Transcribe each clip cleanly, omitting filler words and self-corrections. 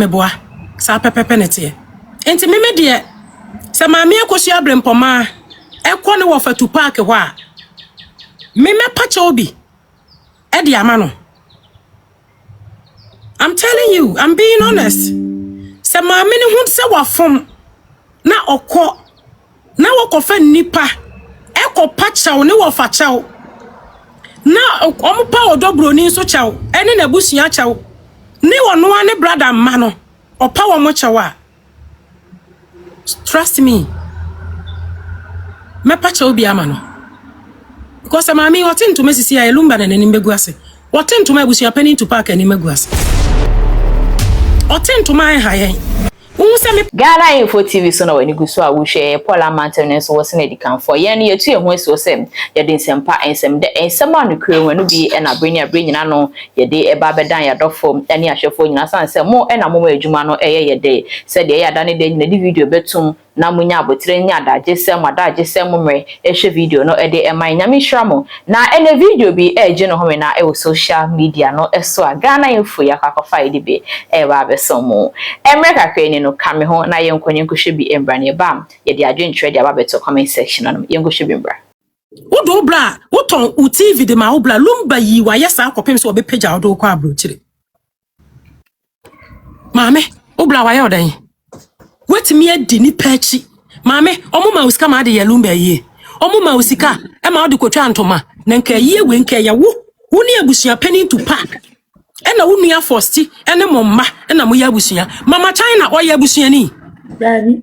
meboa sa pepepe nete enti me de se maame akosu abrempoma ekọ ne wo fatu park ho a me pacha obi e de ama no. I'm telling you, I'm being honest. Se maame ne hu se wafom na okọ na wokofa nipa ekọ pacha wo ne wo fa chawo na omupa odobroni so chawo ene na busua chawo ni wono ane brother ma no opa wo mo chawa. Trust me, me pacha obi ama no because maame wote ntoma sisi ya elumba na nani mbegu ase wote ntoma busua pani to park ani mbegu ase wote ntoma hayen. Ghana Info TV so na wani guso a wo hwe Paula Mountain so was na dikan for ye no yetu ehu eso sem ye de nsempa ensem de ensem anu kure wanu bi e na brenya no ye de e ba bedan ya dofo ani ahwefo nyina sanse mo e na mo adwuma no ye de se de ya da ne de nyina di video betum na munya abotire nya adaje sem mre e hwe video no e de e man nyame hwamo na ene video bi e je no ho na e social media no eso a Ghana Info ya kwakofa ide be e ba besomo emre kakre ni no kame ho na yenkonye nkohwe bi embra ne bam ye de adwentre de ababeto comment section no yenkohwe bi embra wodo bra woton u TV de ma wo bra lumba yi wa yesa akopem so obe page wodo kwa abro kire maame wo bra wa ye odan wetimi adi ni pachi maame omuma usika ma de ye lumba yi omuma usika e ma wo de kotwa antoma na nka yi we nka ya wo ni abusua pani to park ena wo nua fosti ene momma ena mo ya abusua mama China oya abusua ni Daddy.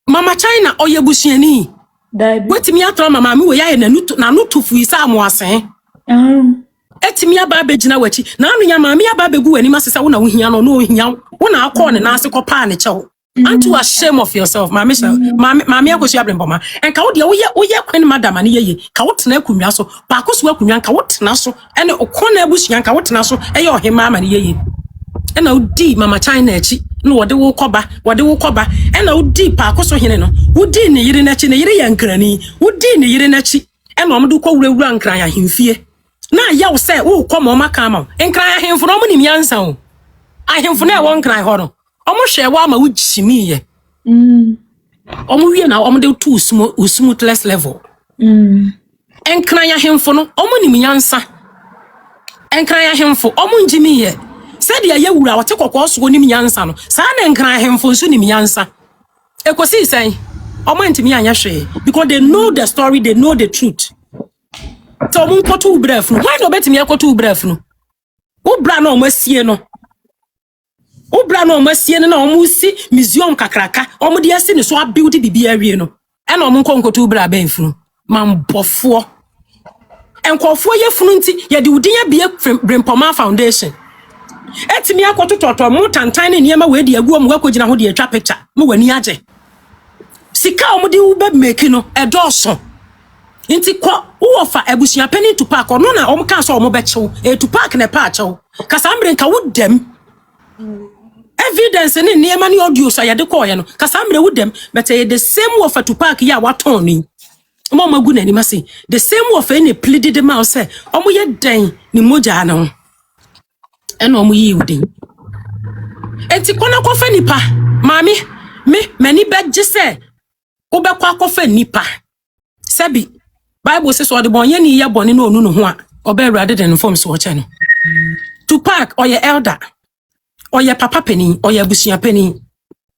Mama China oya abusua ni Daddy. wetimi atra mama me we ya na nutufu isa amoasen etimi aba begina wachi na anu ya mama ya ba begu wani masesa wo na wo hia no no hia wo na akọ ne na ase kopa ne chewo antu ashamed of yourself mama akosu abrempoma enka wo de wo ye kwen madam ne ye ka wo tena akunwa so ba akosu akunwa nka wo tena so ene okona abusua nka wo tena so eye ohema ama ne ye ena udi mama China echi no wode wo koba ena udi pa akoso hene no udi ne yire na chi ne yire ya nkrani udi ne yire na chi ena omdo kwa wurawura nkran ya hemfie na ya wo se wo kọ ma maka ma nkran ya hemfo no mo nim yansa o ahemfo na e wo nkran ho no omo hwe wo ama wo jimi ye omo wie na omo de tu smoothless level nkran ya hemfo no omo nim yansa nkran ya hemfo omo njimi ye said ya wura wote kokko so nim yansa no sa na nkran hemfo so nim yansa ekosi sen omo ntimi anya hwe because they know the story, they know the truth. So mun kotu bref no why no betimi akotu bref no wo bra na omo asie no na omo si museum kakraka omo de asi ne so a build bibi awie no e na omo konkotu bra benf no mambofo enkofo ye funu nti ye de udinya bie Brempoma Foundation etimi akoto toto mo tantan ne niema we de agu omo akogina ho de atwa picture mo wani age sika omo de ube make no edoso inti kwa uofa abusua pani to park ono na omo kan so omo bechew to park na pa achew kasambre nka wudem evidence ni niema ni audio so ya de ko ye no kasambre wudem but the same wofa to park ya waton ni omo magu na ni mase the same wofa ni pleaded ma o say omo ye den ni moja na ho ena omo yi wudin enti kona kofa nipa mami me mani beje say obekwa akofa nipa sabi Bible says what the boy ni ya boni no onu ho a obe rather than inform so che no to park or your elder or your papa penny or your busia penny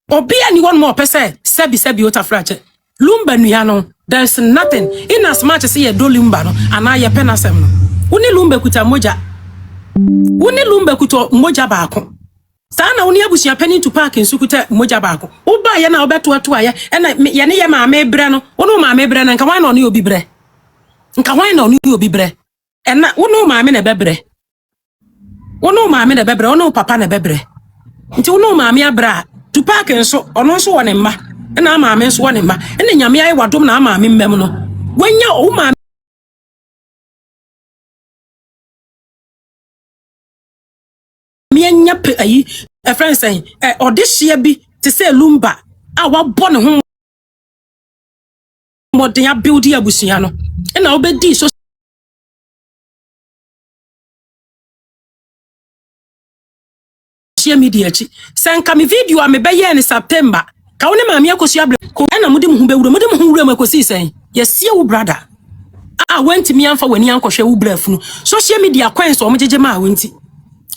obi ani one more person sabi ota frache lumba nua no there's nothing in as much as ye do lumba no ana ye penasem no uni lumba kuta moja baako sana uni abusia penny to park in sukuta moja baako uba ye na obeto ato aye na ye ne ye maame bre no wono maame bre na nka wan no ne obi bre nka wan no ne obi bre ena wono maame na bebre wono papa na bebre nti wono maame abra to park nso ono nso wone mma na maame nso wone mma ena nyame ayi wadom na maame mmem no wanya o maame mianya pe ayi a friend saying odihye bi te say lumba a wabɔ ne ho modern build abusua no na obedi so social media chi senka me video a me beye in September ka woni maami akosi abre ko na mudi mu wura makosi sen yesie wo brother went me amfa wani ankohwe wo brafunu social media coins o mjeje ma wenti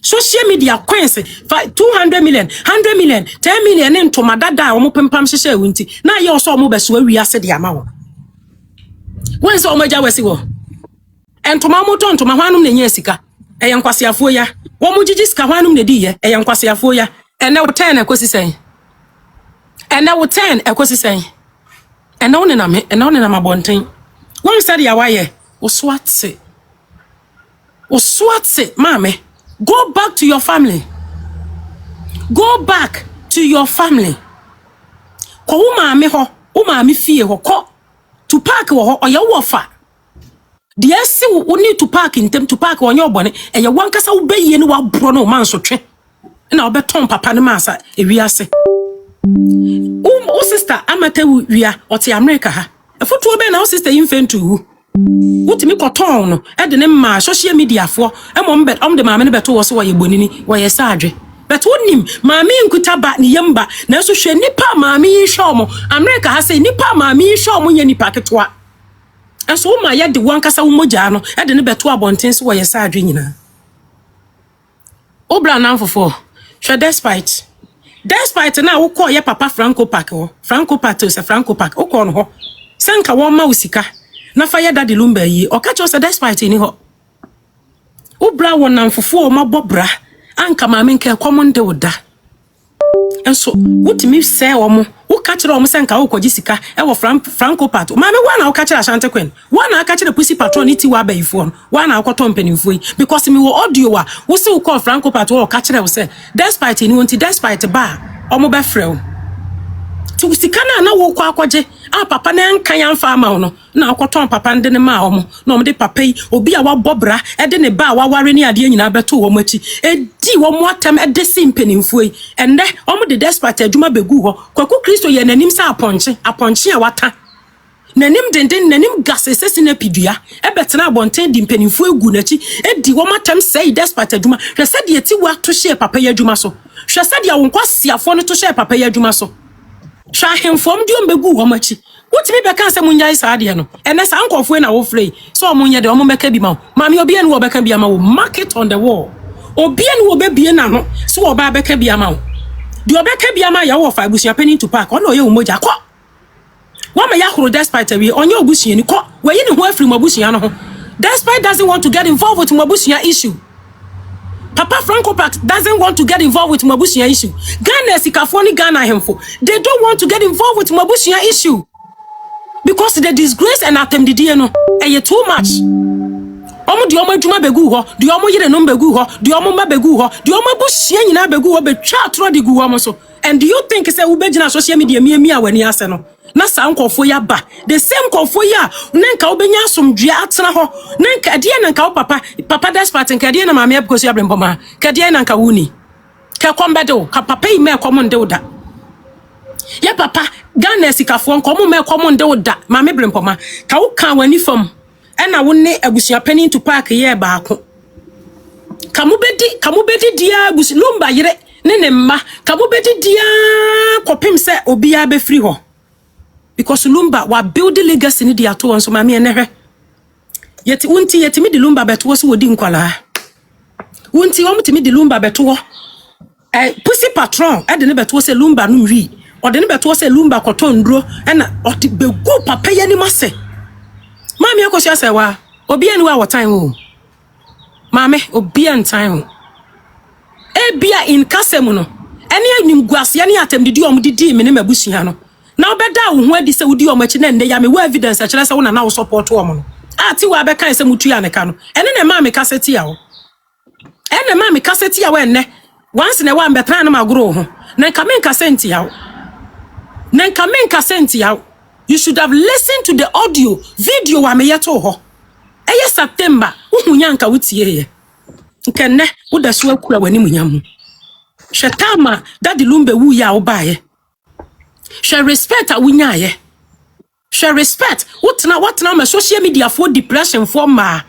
social media coins 200 million 100 million 10 million into madada o mo pempam hyehyɛ wenti na ye oso o mo beso awi ase de ama wo when so o maja wasi wo entoma mo to ntoma hwanum na nya sika eye nkwasiafo ya wo mo jiji sika hwanum na di ye eye nkwasiafo ya ene wo 10 ekosi sen ene wo 10 ekosi sen ene wo ne na mabonten one said ya waye oswatse mame go back to your family ko wo maame fie ho ko to park wo oya wo fa de esi wo need to park intem to park onye obone eye wankasa wo beye ni wa bro no man so twe na obeton papa ne masa ewiase o sister amata wia ote America ha efoto be na o sister infentu wutimi koton no e de ne ma social media fo e mo mbet om de maame ne beto wo so wo ye bonini wo ye sadwe beto nim maame nkuta ba ne yemba na so hwe nipa maame yi hwe omo America ha say nipa maame yi hwe omo nya nipa ketwa enso ma ye de wankasa wo mogya no e de ne beto abonten so wo ye sadwe nyina obra na mfofo hwe despite na wo call ye papa Franco Park to say Franco Park wo call no ho sanka wo ma usika na fa ye Daddy Lumba yi o ka cho say despite ni ho obra won na mfofo o mabobra anka maame nka komonde woda enso wutimi se wo mo wo ka kire o mo sanka wo koji sika e wo Franco Park maame wa na wo ka kire Ashanti Queen wa na ka kire Pussy Patron ti wa bayifo no wa na akoto mpanimfo yi because me wo audio wa wo se wo call Franco Park wo ka kire wo say despite ni wonti despite ba o mo be frɛ tu sika na wo kwa akwaje papa na nkan ya mfa ama no na akoton papa nde ne ma omo na omo de papa yi obi a wabobra e de ne ba waware ne ade nyina beto wo machi edi wo mo atam e de simpenimfo yi ende omo de despite adwuma begu ho kwaku Kristo ye nanim sa aponche a wata nanim denden nanim gasese na pidua e betena abonten di mpenimfo egu nachi edi wo matam sei despite adwuma hwese de eti wa to hye papa yi adwuma so hwese de awon kwasiafo no to hye papa yi adwuma so Shahemfom di ombegu wo machi wutimi beka se munya isa ade no ene sa nkofo na wo frey so omunye de omumeka bi ma mami obi ene wo beka bi ama wo market on the wall obi ene wo be bie na no so wo ba beka bi ama wo de obeka bi ama ya wo fa abusia penin to park ono ye wo moja ko wa ma ya horo despite we onye obusia ni ko we yi ni ho afri mabusia no ho despite doesn't want to get involved with mabusia issue. Papa Franco Park doesn't want to get involved with Mabusia issue. Ghana Sikafoni Ghana hemfo. They don't want to get involved with Mabusia issue. Because the disgrace and atemdidie no eye too much. Omo di omo adwuma begu ho, di omo yire no begu ho, di omo ma begu ho, di omo busia nyina begu ho betwa atro di gu ho so. And do you think say we begina social media mi awani ase no? Na sa nkofo ya ba the same nkofo ya nanka obenya asomdua atena ho nanka de nanka wo papa despite nka de na maame abukosi abrempoma ka de nanka wuni ka kombedo ka papa yi me komonde oda ya papa Ghana sikafo nkomo me komonde oda maame abrempoma ka wo kan wani fam e na wo ne abusua penin to park ye baako kamubedi dia abusi Lumba yire ne mma kamubedi dia kopim se obi ya be free ho. Because Lumba wa build legacy ni dia to so mama enehwe yeti unti yeti mi di Lumba beto so wodi nkwala unti omtimi di Lumba beto Pussy Patron e de ne beto se Lumba no wi o de ne beto se Lumba koton ndro e na o ti begu papa ya ni mase mama yakosia se wa obi ani wa time o mama obi an time e bia in kasem no ene anim guase ene atem didi omdidi me ne mabusua no na obeda wo ho adi se wodi o machi na nde ya me wa evidence a kire se wo na wo support wo mo no ati wa be kan se mutu ya ne ka no ene na ma me kaseti ya wo ene ma me kaseti ya wo enne once na wa mbetran na magoro ho na nka me kasenti ya wo na nka me kasenti ya wo you should have listened to the audio video wa me yeto ho eye September wo hunya nka wutie ye nkenne wo da so akura wani munyam shetama Daddy Lumba wu ya wo baaye share respect a winyaye. Share respect. What now my social media for depression for ma.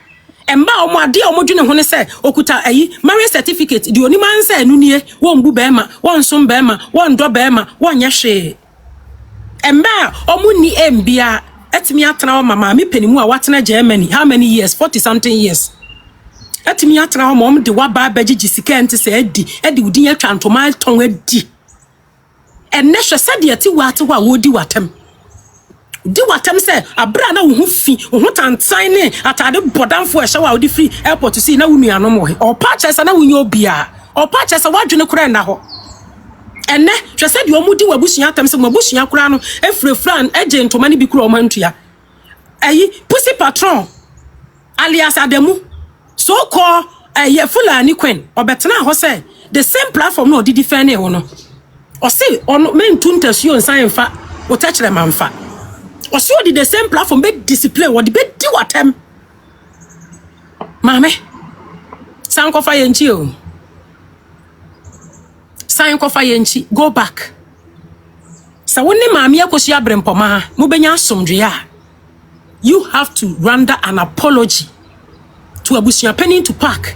emba omo ade omo dwene ho ne se okuta ayi marriage certificate di oni man se enu nie won bu bema won som bema won do bema won nya hwe emba omo ni embia etimi atena o mama me panimu a watena Germany how many years 40 something years etimi atena o mom de wa ba bagigi sika ente se edi udin atwa ntoma ton adi enne hwe se de ati wate wa wodi watem di watem se abra na wo ho fi wo ho tantan ne atade bodanfo e hye wa wo di free airport to see na wo nuanom wo he o pa chese na wo nya obia o pa chese wadwene kura na ho enne hwe se de omudi wabusua atem se mabusua kura no efrefran eje ntoma ne bi kura o mantua ayi pussy patron alias Adamu so call Fulani Queen obetena ho se the same platform no didi fan e ho no o se on men tuntasio nsan fa o tachere manfa o se o di the same platform be display what be di watem mame san ko fa yenchi o san ko fa yenchi go back sa woni mame akosi abrempoma mo benya asomdwe a you have to render an apology to Abusia Penny to Park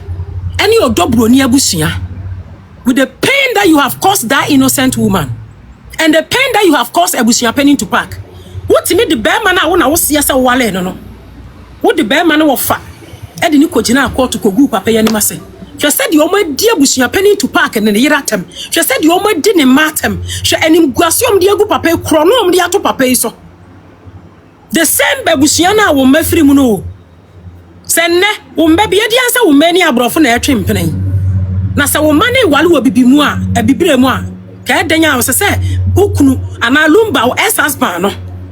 any odobro ni Abusia with the pain that you have caused that innocent woman and the pain that you have caused Abusia Penny to Park. What me the bear man I want to see as a wale no what the bear man of fa e de ni kogina court to kogu papa ya ni mase just said you my dear Abusia Penny to Park and the yiratem just said you my din matem she enim guasiom de agu papa kronom de ato papa so the same Abusia na wo mafiri mu no senne wo mbabi edi ansa wo mani abrofo na etwempene na sa wo mane wale wo bibimu a abibire mu a ka edanya wo se ukunu ana lumba wo husband no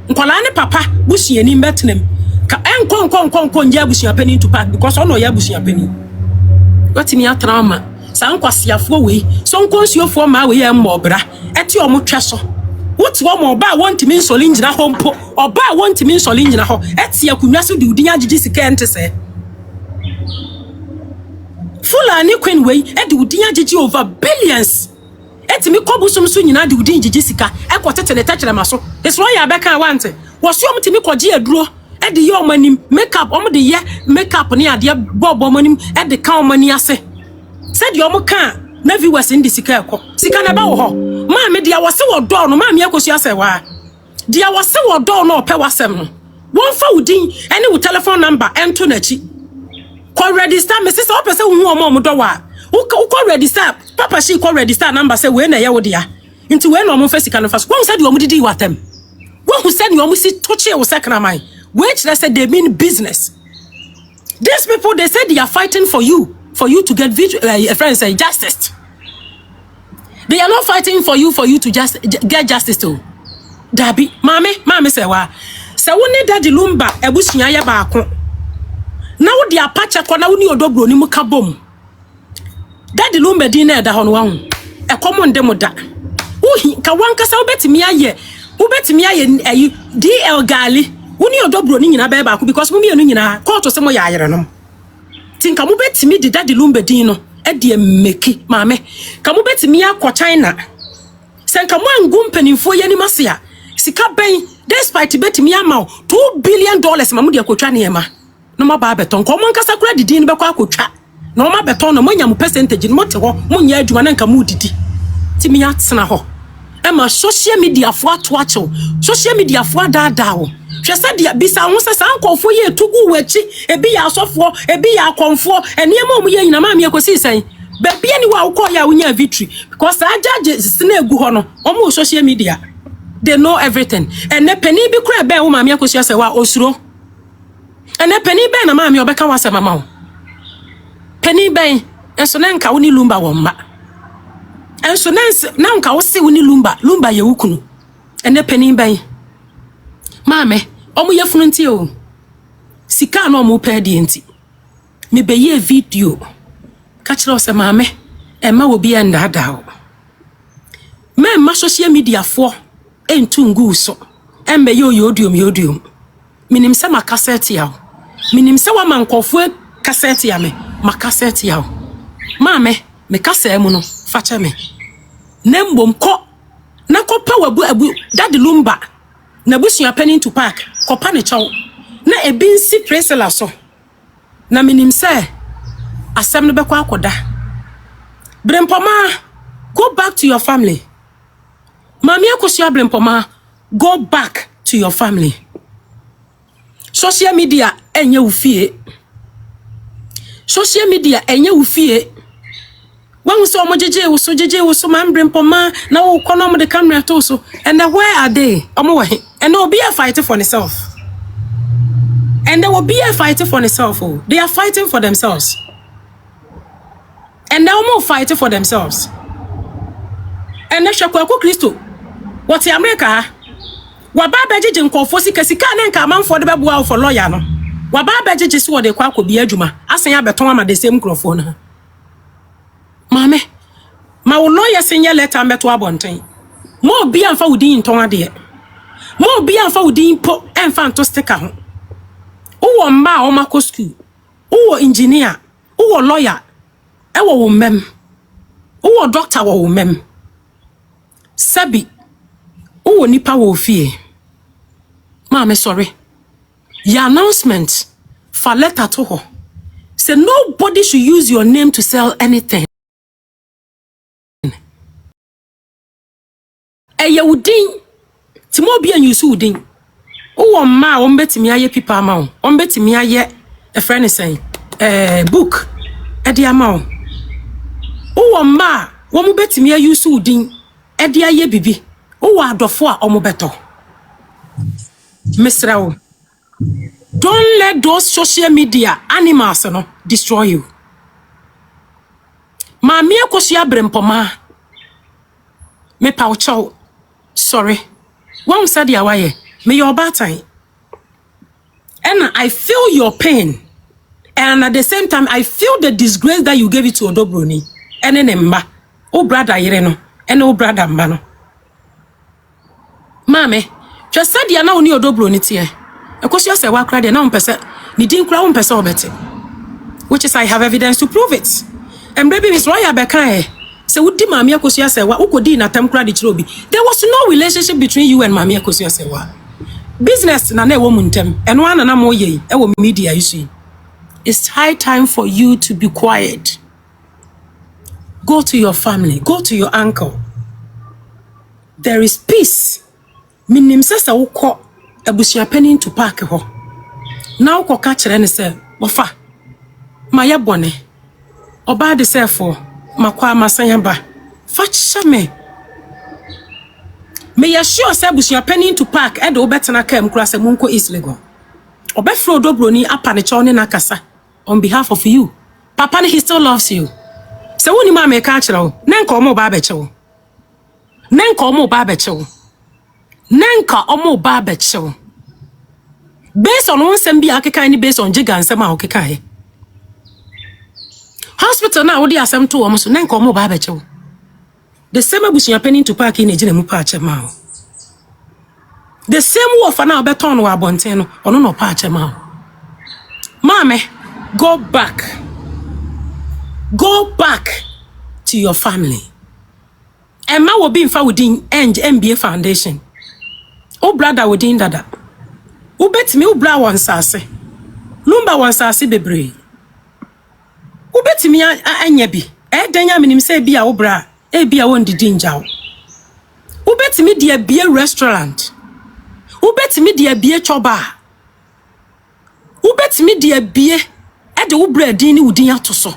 nkola ne papa busuani mbetnem ka enkonkon nja Abusia Penny to Park because ono ya Abusia Penny watimi atrama sa nkwasiafo we so nkonsuofo ma we ya mbobra eti omo tweso wuti wo mo ba want me nsoli ngina ho mpo oba want me nsoli ngina ho eti akunwa so de udin agigi sika ente se Fulani Queen we e de udin agigi over billions eti mi kobusum so nyina de udin agigi sika e kwotete ne tachere maso eso ya beka wante wo so omtimi koji aduro e de ye omanim makeup om de ye makeup ne ade bobo omanim e de ka omani ase said you omoka na viewers in the sika ekọ sika na ba wo ho ma me dia wose wo do no ma me akosu ase wa dia wose wo do no pe wasem no won fa udin ene wo telephone number ento na chi ko register me se o pese hu o mo do wa ko register papa she ko register number say we na ye wo dia nti we na o mo fa sika no fa so won said you didi watem won said you si toche wo second am which they said they mean business. These people they said they are fighting for you to get justice. They are not fighting for you to just get justice too. Dabi, mame say wa. Se woni daddy lumba ebusua ya ba ako. Na wo dia pacha kwa na woni odobro ni muka bom. Daddy lumba din na da hono wa hu. E komo ndemo da. Uhi ka wankasa obetimi aye ayi DL gali. Woni odobro ni nyina ba ako because mumie no nyina court se mo ya ayere no. Tinka mo betimi de daddy lumba din no e de meki mame. Ka mo betimi akọ China. Senka mo angum penimfo ye ni masia. Sika ben despite betimi amao $2 billion mamu de akotwa ne ema. No ma ba beton ko mo nkasa kura didi ni bekọ akotwa. No ma beton no mo nya mo percentage ni mo te ho mo nya adwuma na nka mo didi. Timi atena ho. Ema social media fo atoacho. Social media fo dada ho. Hwe se dia bisa ho se sankofo ye tugu wachi ebi ya asofo ebi ya akonfo enema omu ye nyina ma me ekosi sen bebia ni wa ukọ ya unya victory because judge sina egu ho no omu social media they know everything ene pani bi kura be wo ma me ekosi ase wa osuro ene pani be na ma me obeka wa se mama wo pani be enso na nka woni lumba wo mma enso na nka wo se woni lumba ye wukunu ene pani be mame omu ye funu nti o sika na omu pe di nti me be ye video ka kire o se mame e ma obi e ndada o me ma social media fo entu ngu so embe ye odiom minim se ma cassette ya minim se wa mankofo cassette ya me ma cassette ya mame me cassette mu no fa che me nembom ko na ko pa wabu daddy lumba na Abusia Penny to Park kopa ne chaw na ebinsi presela so na minim say asem no bekwa akoda brempoma go back to your family mami akosia brempoma go back to your family social media enye ufie social media enye ufie wan so omojeje wo so man brempoma na wo kono mo de camera to so and where are they omo we and no be a fighting for themselves and they will be a fighting for themselves. Oh. They are fighting for themselves. And they are more fighting for themselves. And they shall call Christo. What's the America? Waba beji nkofosi kesika na nka amanfo de beboa for lawyer no. Waba beji so de kwa ko bia adwuma. Asan ya beton ama the same microphone ha. Mame, ma wo lawyer senya letter meto abonten. Mo bia amfa wudi nton ade. Mo bia amfa wudi po emfa nto sticker ho. Uwo mba o mako school. Uwo engineer, uwo lawyer. Ewo wo mem. Uwo doctor wo mem. Sabi uwo nipa wo fie. Mama sorry. Your announcement for letter to her. Say nobody should use your name to sell anything. Eye udin. Timo bia nyusu udin. Uwo ma ombetimi aye pipa ma o. Ombetimi aye a friend is saying book edi ama o. Uwo ma wo mo betimi aye yusu udin edi aye bibi. Uwo adofo a omo beto. Mr. Don't let those social media animals no destroy you. Ma mi akosia brempoma. Me pa ucho. Sorry. One said ya waye. Me your bad time. And I feel your pain. And at the same time, I feel the disgrace that you gave it to Odobroni. And then Mba. Oh brother Ireno. And oh brother Mbano. Mame. Just said ya na oni Odobroni tie. Because you say wa kra de na umpese. Ni din kra umpese obete. Which is I have evidence to prove it. And baby Miss Roya Bekan. So udi mami akosia se wa ukodi na tem kra de chirobi. There was no relationship between you and mami akosia se wa. Business na wo muntem eno ana na mo ye e wo media issue. It's high time for you to be quiet. Go to your family, go to your uncle. There is peace. Minim sesa wo kọ abusia penin to park ho. Na wo kọ ka kire ne se wofa. Ma ye bone. Oba de se for makwa masanya ba. Fa chame. Me ya sure say busia penny to park e do betena kam kura se munko East Legon. Obefro Odobroni apa ne chone na kasa on behalf of you. Papa he still loves you. Se woni ma me ka kire wo, nenka omo ba beche wo. Nenka omo ba beche wo. Nenka omo ba beche wo. Based on one sem bi akeka ni based on jiga nsem a okeka he. Hospital na wo di asem to omo so nenka omo ba beche wo. The same abusia penny to park in a general patch mao. The same wolf and now beton or abonteno or no patch mao. Mame, go back. Go back to your family. And ma will be in fa within end MBA Foundation. Oh brother within dada. Who bet me bra one sase. Lumba one sase bebre. Who bet me anyabi. Denya minim say be a obra. Bia won di dinjaw. Ubetimi dia bie restaurant. Ubetimi dia bie choba. Ubetimi dia bie e de wo bread ni wudin atoso.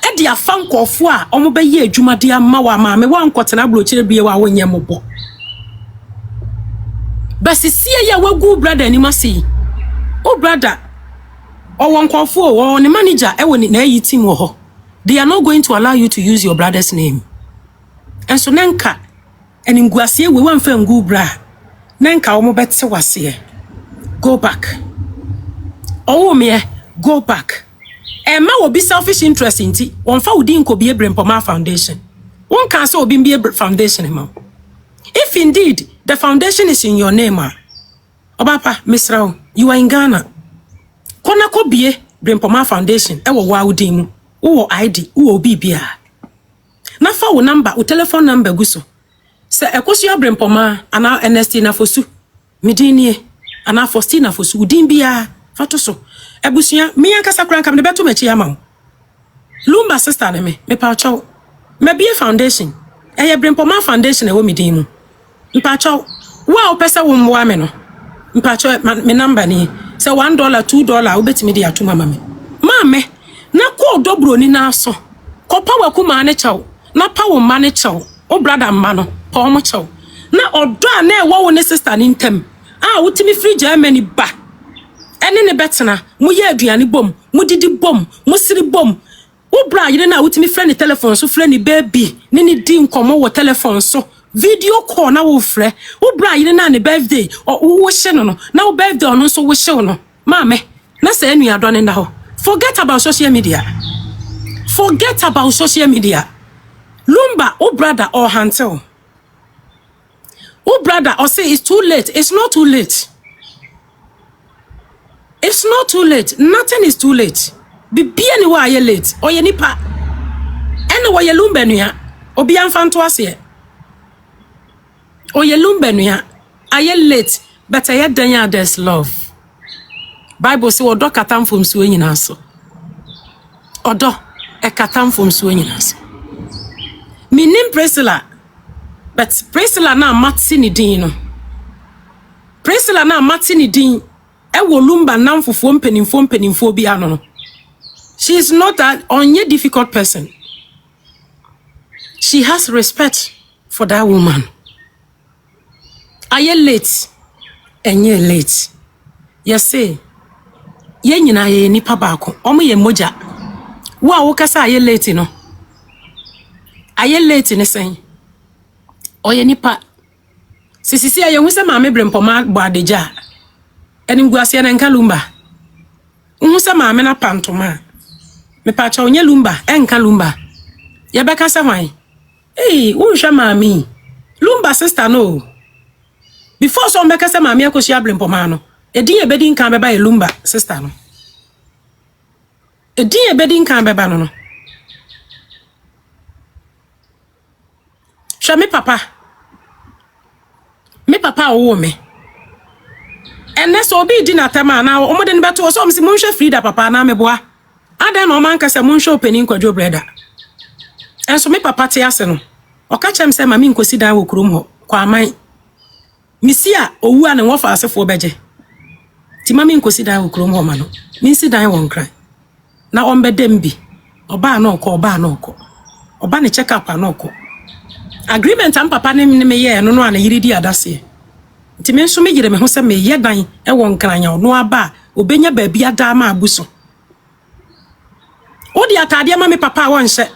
E de afan kofo a omo be ye adwuma de ama wa ma me wan kwotena blochire bie wa wonye mobo. Basisi ya wagu brother ni masi. O brother o won kofo o ne manager e woni na yi team wo ho. They are not going to allow you to use your brother's name. And so nenka and in guasie we wan fa ngu bra. Nenka omo betse wase. Go back. Oh me go back. And ma will be selfish interest in ti. Won fa udin ko be Brempoma Foundation. Won can so be foundation ma. If indeed the foundation is in your name, Obapa Misrao, you are in Ghana. Kona ko be Brempoma Foundation e wo wa udin mu. Uwo ID, uwo bibia. Na fa wo number, wo telephone number guso. Se ekosia Brempoma ana NST na fosu. Medini ana Faustina fosu udin bia. Fatoso. Ebusia, me ankasa kura nkam de beto mechi ama. Lumba sister ne me pa cho. Me be foundation. Eye Brempoma foundation e wo me din mu. Mpa cho. Wa opesa wo mwa me no. Mpa cho me number ni. Say $1, $2 obetimi de atuma ma me. Ma me na ko dobro ni na so. Ko pa wa kuma ne chaw. Na pa wo ma ne chaw. O brother ma no. Pa o mo chaw. Na odo a na e wo ne sister ni ntem. Ah utimi free Germany ba. Ene ne betena mu ye aduane bom, mu didi bom, mu siri bom. Wo bra yire na utimi friend ni telephone so friend ni baby, ni di nkomo wo telephone so. Video call na wo frɛ. Wo bra yire na ne birthday, wo hye no. Na wo birthday ono so wo hye no. Mame, na say enu adone nda ho. Forget about social media. Forget about social media. Lumba, oh brother or Hantel. Oh brother, or say it's too late. It's not too late. It's not too late. Nothing is too late. Bibi anywhere you late. Or you nipa. Anywhere you lumba nuya. Or be anfanto ase. Or you lumba nuya. Are you late? But I had done there's love. Bible say odo katam from suwe nyina so. Odo e katam from suwe nyina so. Minim Priscilla. But Priscilla na matsi ni din no. Priscilla na matsi ni din. E wo lumba nam fufuo mpenimfo bi ano no. She is not that onye difficult person. She has respect for that woman. Are you late? And you late. You say, ye nyina ye nipa baako. Omo ye moja. Wa wo kasa are you late no? Are you late ne sen? Oye nipa. Sisi aye hu se maame Brempoma bo adeja. Enim guase na nka lumba. Hu se maame na pantoma. Me pa cha onye lumba, enka lumba. Ye beka se hwan? Wo hwa maame. Lumba sister no. Before so mbeka se maame akosia Brempoma no. Edin e bedi nka beba e lumba sister no. Edin e bedi nka beba no no. Hwa me papa. Me papa owo me. Enne so obi di na tema na omode ne beto so omsi munhwe Frida papa na me boa. Ada na o man kase munhwe opening kwadwo breda. Enso me papa te ase no. Oka chem se mami nkosi dan wo kurom ho kwa aman. Misia owu a ne wofa asefo beje. Ti mami nkosi dan wo kurom ho ma no. Minsi dan won kran. Na ombedem bi. Oba na okọ oba na okọ. Oba ne check up na okọ. Agreement am papa ne me ye no no ana yiri di adase. Nti me nso me yire me ho se me ye dan e won kranya no aba obenya ba bia da ma abuso. Odi atade ma me papa won hye.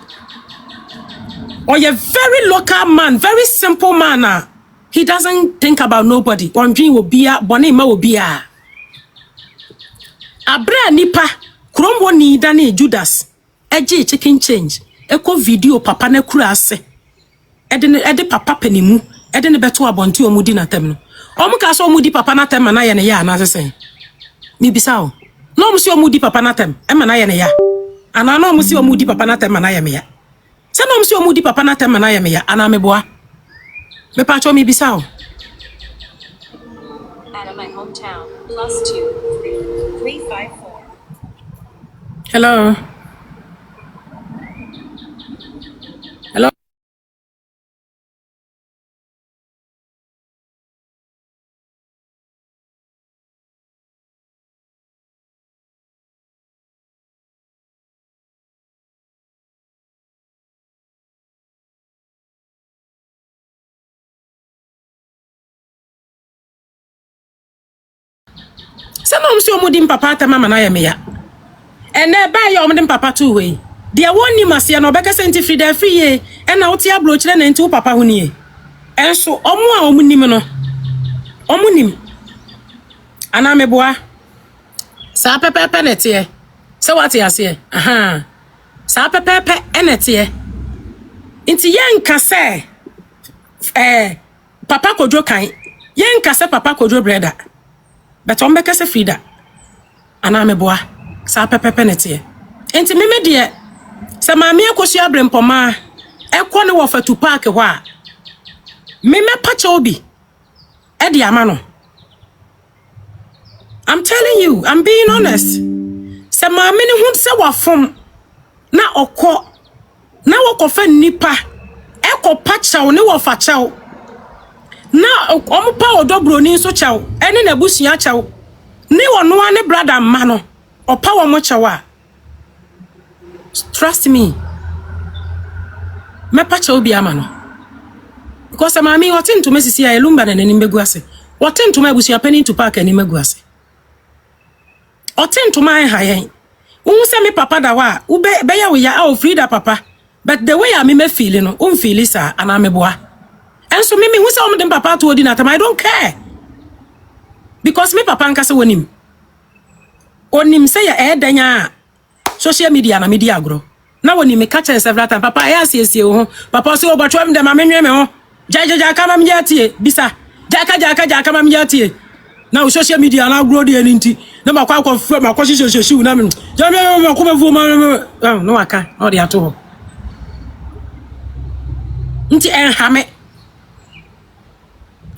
Oye very local man, very simple man. He doesn't think about nobody. One dream will be a boni ma will be a. Abra nipa krom woni dane Judas. Eje chicken change. Eko video papa na kura ase. Ede papa penimu. Ede ne beto abonti omudi na tem no. Omu ka so omudi papa na tem na ye ne ya na sesen. Mi bisa o. No omu si omudi papa na tem. E ma na ye ne ya. Ana no omu si omudi papa na tem na ye me ya. Se no omu si omudi papa na tem na ye me ya. Ana me boa. Me pa cho mi bisa o. Out of my hometown. +2 354. Hello. Hello. Some of you mudim papa ta mama na ya me ya. Ene ba ya omdim papa tu we. Dia woni masia no beka senti Frida free ye. Ena wote ablo kire na nti wo papa ho nie. Enso omo a omunim no. Omunim. Ana me boa. Sa pepepe nete. Se wate ase. Aha. Sa pepepe enete. Nti yenka se papa kodwo kan. Yenka se papa kodwo brother. But on beka se Frida. Ana me boa. Sa pepepe nete. Enti me de se maame akosua Brempoma ekọ ne wo fatu park ho a me pacha obi e de ama no. I'm telling you, I'm being honest. se ma me ne hu se wa fom na okọ na wokofa nipa ekopa chaw ne wo fa chaw na omupa odobro ni so chaw ene na busua chaw ni wono ane brother ma no opa wo mo chaw a trust me me pa chaw bi ama no because ma me wotin to mesisi ya elumba na nani mbegu ase wotin to ma busua pani to park ani mbegu ase otin to ma ha yen unhu se me papa da wa ube be ya we ya o frida papa but the way I me feeling no feel isa ana me boa enso me hu se o me dem papa to odi na tam I don't care because me papa nka se onim se ya edanya social media na media agro na woni me catch several time papa ya asiesie ho papa se obotwa me dem ma menwe me ho jaja kama me atie bisa jaka kama me atie na o social media na agro de nti na makwa sheshe na me jame makwa fu ma no waka o de ato ho nti enhame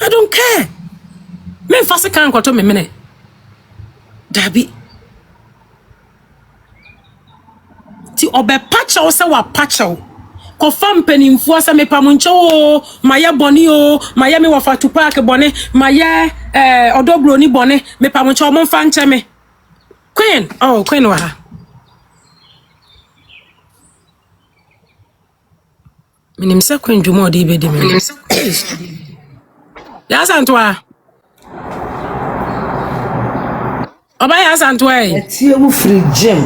I don't care me fase kan kwato me mene dabi ti obe pacha o se wa pacha o ko fam penimfo asa me pamuncho o maye boni o maye me wa fatu park boni maye odobro ni boni me pamuncho o mo fa nche me queen wa ha minim se queen jumo de be de me ya santwa oba ya santwa e tie wu free gym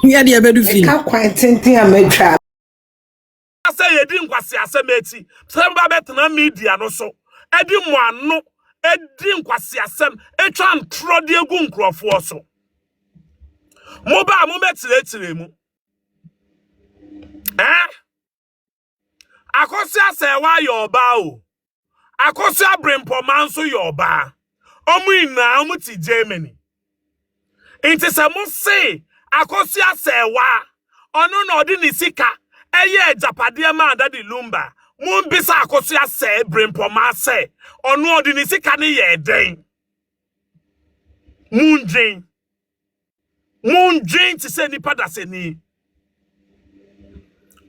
ya de be du fi ka kwan tenten amatwa say yedi nkwase asemeti semba betena media no so edi mo ano edi nkwase asem etwa ntro de egu nkrofo so mo ba mo metiretire mu akosi asewa yoba o akosi abrempo manso yoba omu ina omu ti Germany inti se mo se akosi asewa ono na odi ni sika eye japade ma Daddy Lumba mun bisa akosi ase brempo ma se ono odi ni sika ne ye den munjin ti se nipa da se ni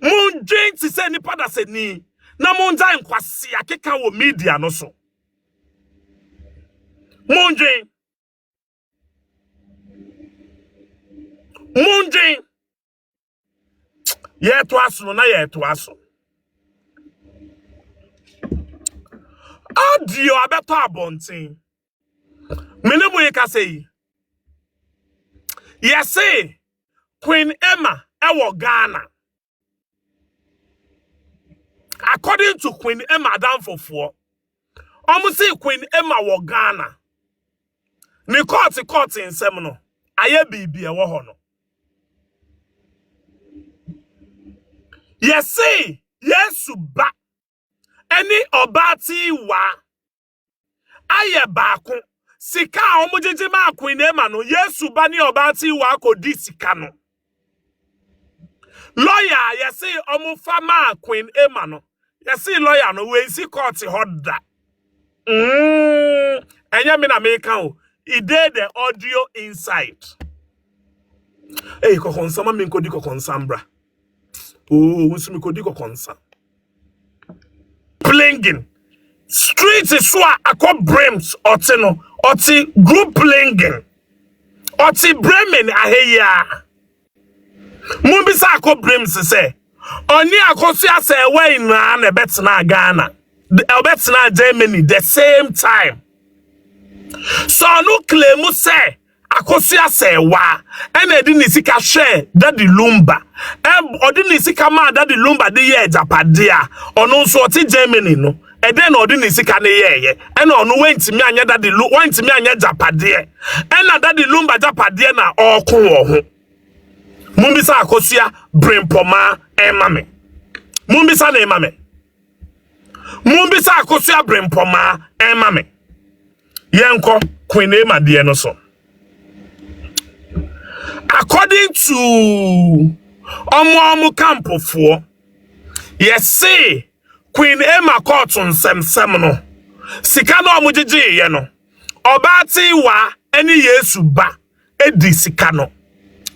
munjin ti se nipa da se ni na munja nkwasi akeka wo media no so munjin yeto aso na yeto aso audio abeto abontin menemu yeka sei yesi Queen Emma ewo Ghana according to Queen Emma danfofo say Queen Emma wo Ghana ni court nsem no aye bibi ewo ho no yesi yesu ba eni obati wa aye baako sika omojeje ma Queen Emma no yesu ba ni obati wa kodi sika no lawyer yesi omufa ma Queen Emma no yesi lawyer no we si court hodda enya me na me kan o he did the audio inside kokonsama me nkodi kokonsambra unsumi kodi kokonsa plinging street is what akọ brems otino oti group plinging oti bremen aheya mumbisa akọ brems se oni akosi ase ewe na na betna Ghana betna Germany the same time so no claim say akosi ase wa ena edi ni sika share Daddy Lumba odi ni sika ma Daddy Lumba de ye japade a ono nso oti Germany no eden odi ni sika ne ye ena ono wentimi anya Daddy Lumba wentimi anya japade ena Daddy Lumba japade na okun wo ho mumbisa akosia brempoma emame mumbisa na emame mumbisa akosia brempoma emame yenko Queen Emma de no so according to omo campofo yes Queen Emma court nsem no sika no omojeje ye no obati wa eni yesu ba edi sika no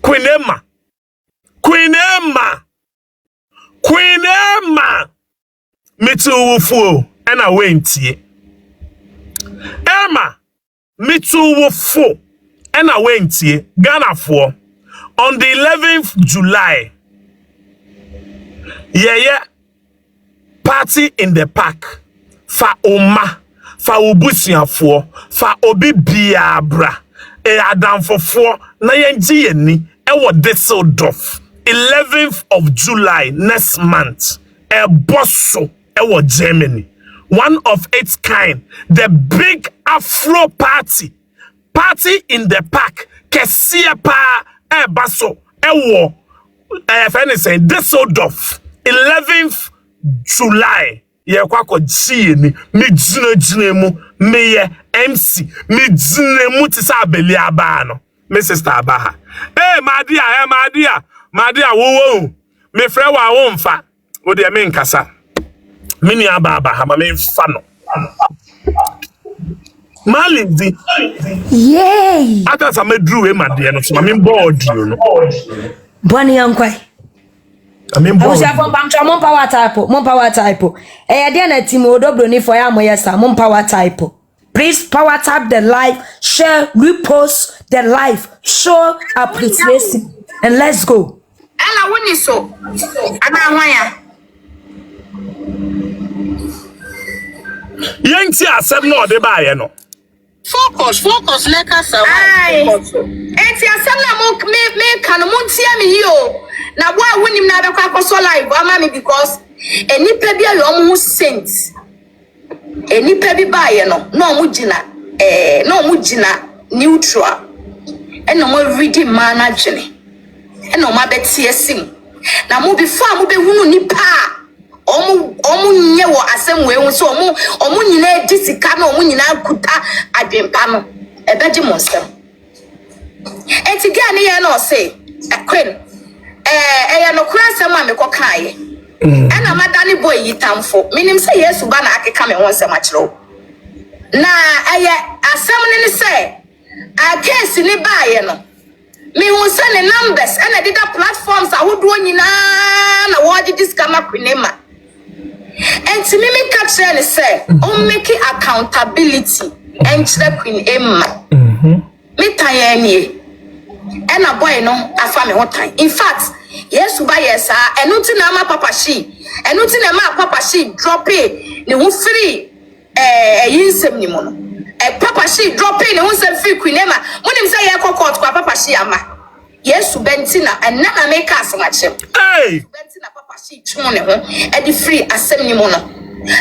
Queen Emma. Queen Emma. Queen Emma. Me too fool. And I went here. Emma. Me too fool. And I went here. Ghana for. On the 11th July. Yeah. Party in the park. Fa Oma. Fa obusiafo. Fa obi biabra. Adam for 4. Na yenji yeni. Ewo Düsseldorf. 11th of July next month. Bosso. Ewo Germany. One of its kind. The big Afro party. Party in the park. Kesia pa. Basso. Ewo. If anything. Düsseldorf. 11th July. Ye kwako jieni. Mi jine mu. Me ye MC. Mi jine mu tisa abeli abano. Me sister abaha. Hey, Madia, wo. Me friend wa wo mfa. Wo de me nkasa. Me ni abaha, ma me mfa no. Malinzi. Yay! Ata sa me drew e Madia no, so ma me board you no. Boni yankwai. I mean board. I was from Bamtra, mon power type. Eh, dia na timo odobro ni for ya moyesa, mon power type. Please power tap the live, share, repost the live, show appreciation, and let's go. Ella woni so. Ana hwan Yenti asem no de ba ye no. Focus like us. Enti asem na me kan mo ntia me yi o. Na bo a wonim na be kwa koso live ama me because enipa bia yo mo sent. Enipa bi ba ye no na mo gina neutral. Eno mo reading man adwene. Eno ma betie sim. Na mo before mo be hunu nipa omu nye wo asem we hu so omu nyina disika na omu nyina kuta adwempa no ebeji monsem enti ga ne ye na o say Queen ya no kura asem a me kokaye na madani boy yitamfo minim say Yesu ba na akeka me won sem a kire na asem ne say a case ni ba ye no me hu say ne numbers na dida platforms ahodo nyina na wo di disika ma Queen and to me catch and say, make accountability and Queen Emma. Me tayani. And a boy no, I found one time. In fact, yes, by yes, and nothing ama papa she, and nothing ama papa she drop it, the one free yinsem ni mono. A papa she drop it, the one free Queen Emma. When him say I court papa she ama. Yes, Bentina, and never make us much. Hey! Bentina papa she chone and the free assembly mono.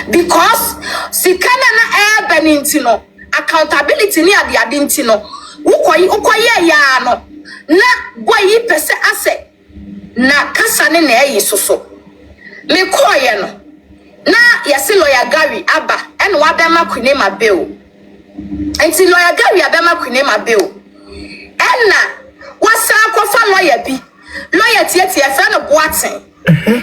Because Sikana na benintino, accountability near the adintino, ukoye ya no, na boy pese ase, na kasane ne ye soso. Me koye no, na yasi lawyer Gary Abba, and wabema kunema bill. And si lawyer Gary abema kunema bill. And na, wasa kofa lawyer bi lawyer tie friend of Boatin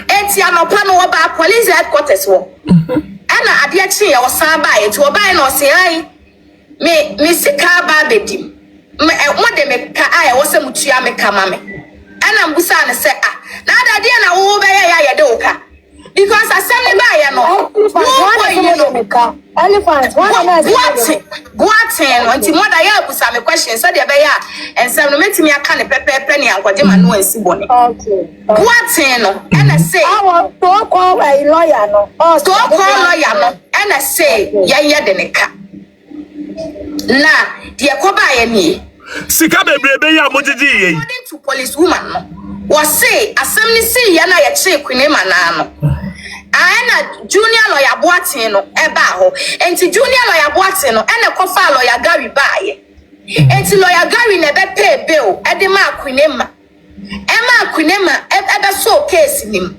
enti anopa no oba police headquarters wo ana ade achi ya wasa ba enti oba na ose ai me sika ba bedim mo de me ka ai wasa mutua me kama me ana mbusa na se na ade na wo be ya de oka because assembly ba ya no Elephant, Boatin, until mother ya busa me question said be ya and some no metimi aka ne pepepe ne ankwaje ma no ansi bone. Okay. Boatin no and say to call a lawyer no. Oh, to call lawyer no and say ya de ne ka. Na de koba ya ni. Sika bebrebe ya mojiji ye. According to police woman no. Was say assembly say ya na ya che Queen Emma na no. Ana junior lawyer Boatin no eba ho enti junior lawyer Boatin no ene kofa lawyer Gary baaye enti lawyer Gary na be pay bill e de ma Queen Emma Queen Emma ebe so case nim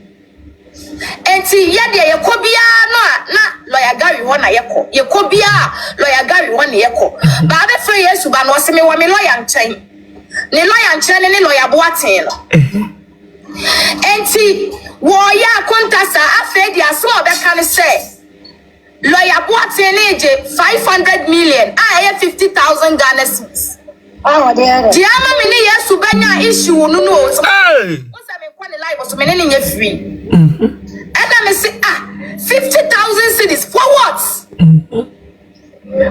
enti ye de ye ko bia no na lawyer Gary ho na ye ko bia lawyer Gary ho na ye ko ba be free Yesu ba no se me wa me lawyer nchen ne lawyer nchen ne lawyer Boatin no enti wo ya kontasa afedi aso obeka ne say lawyer Boatin eje 500 million 50,000 Ghana cedis Oh, dear. Diama mini yes subanya issue no no. Hey. Once I make one live so many in free. And I say 50,000 cities for what?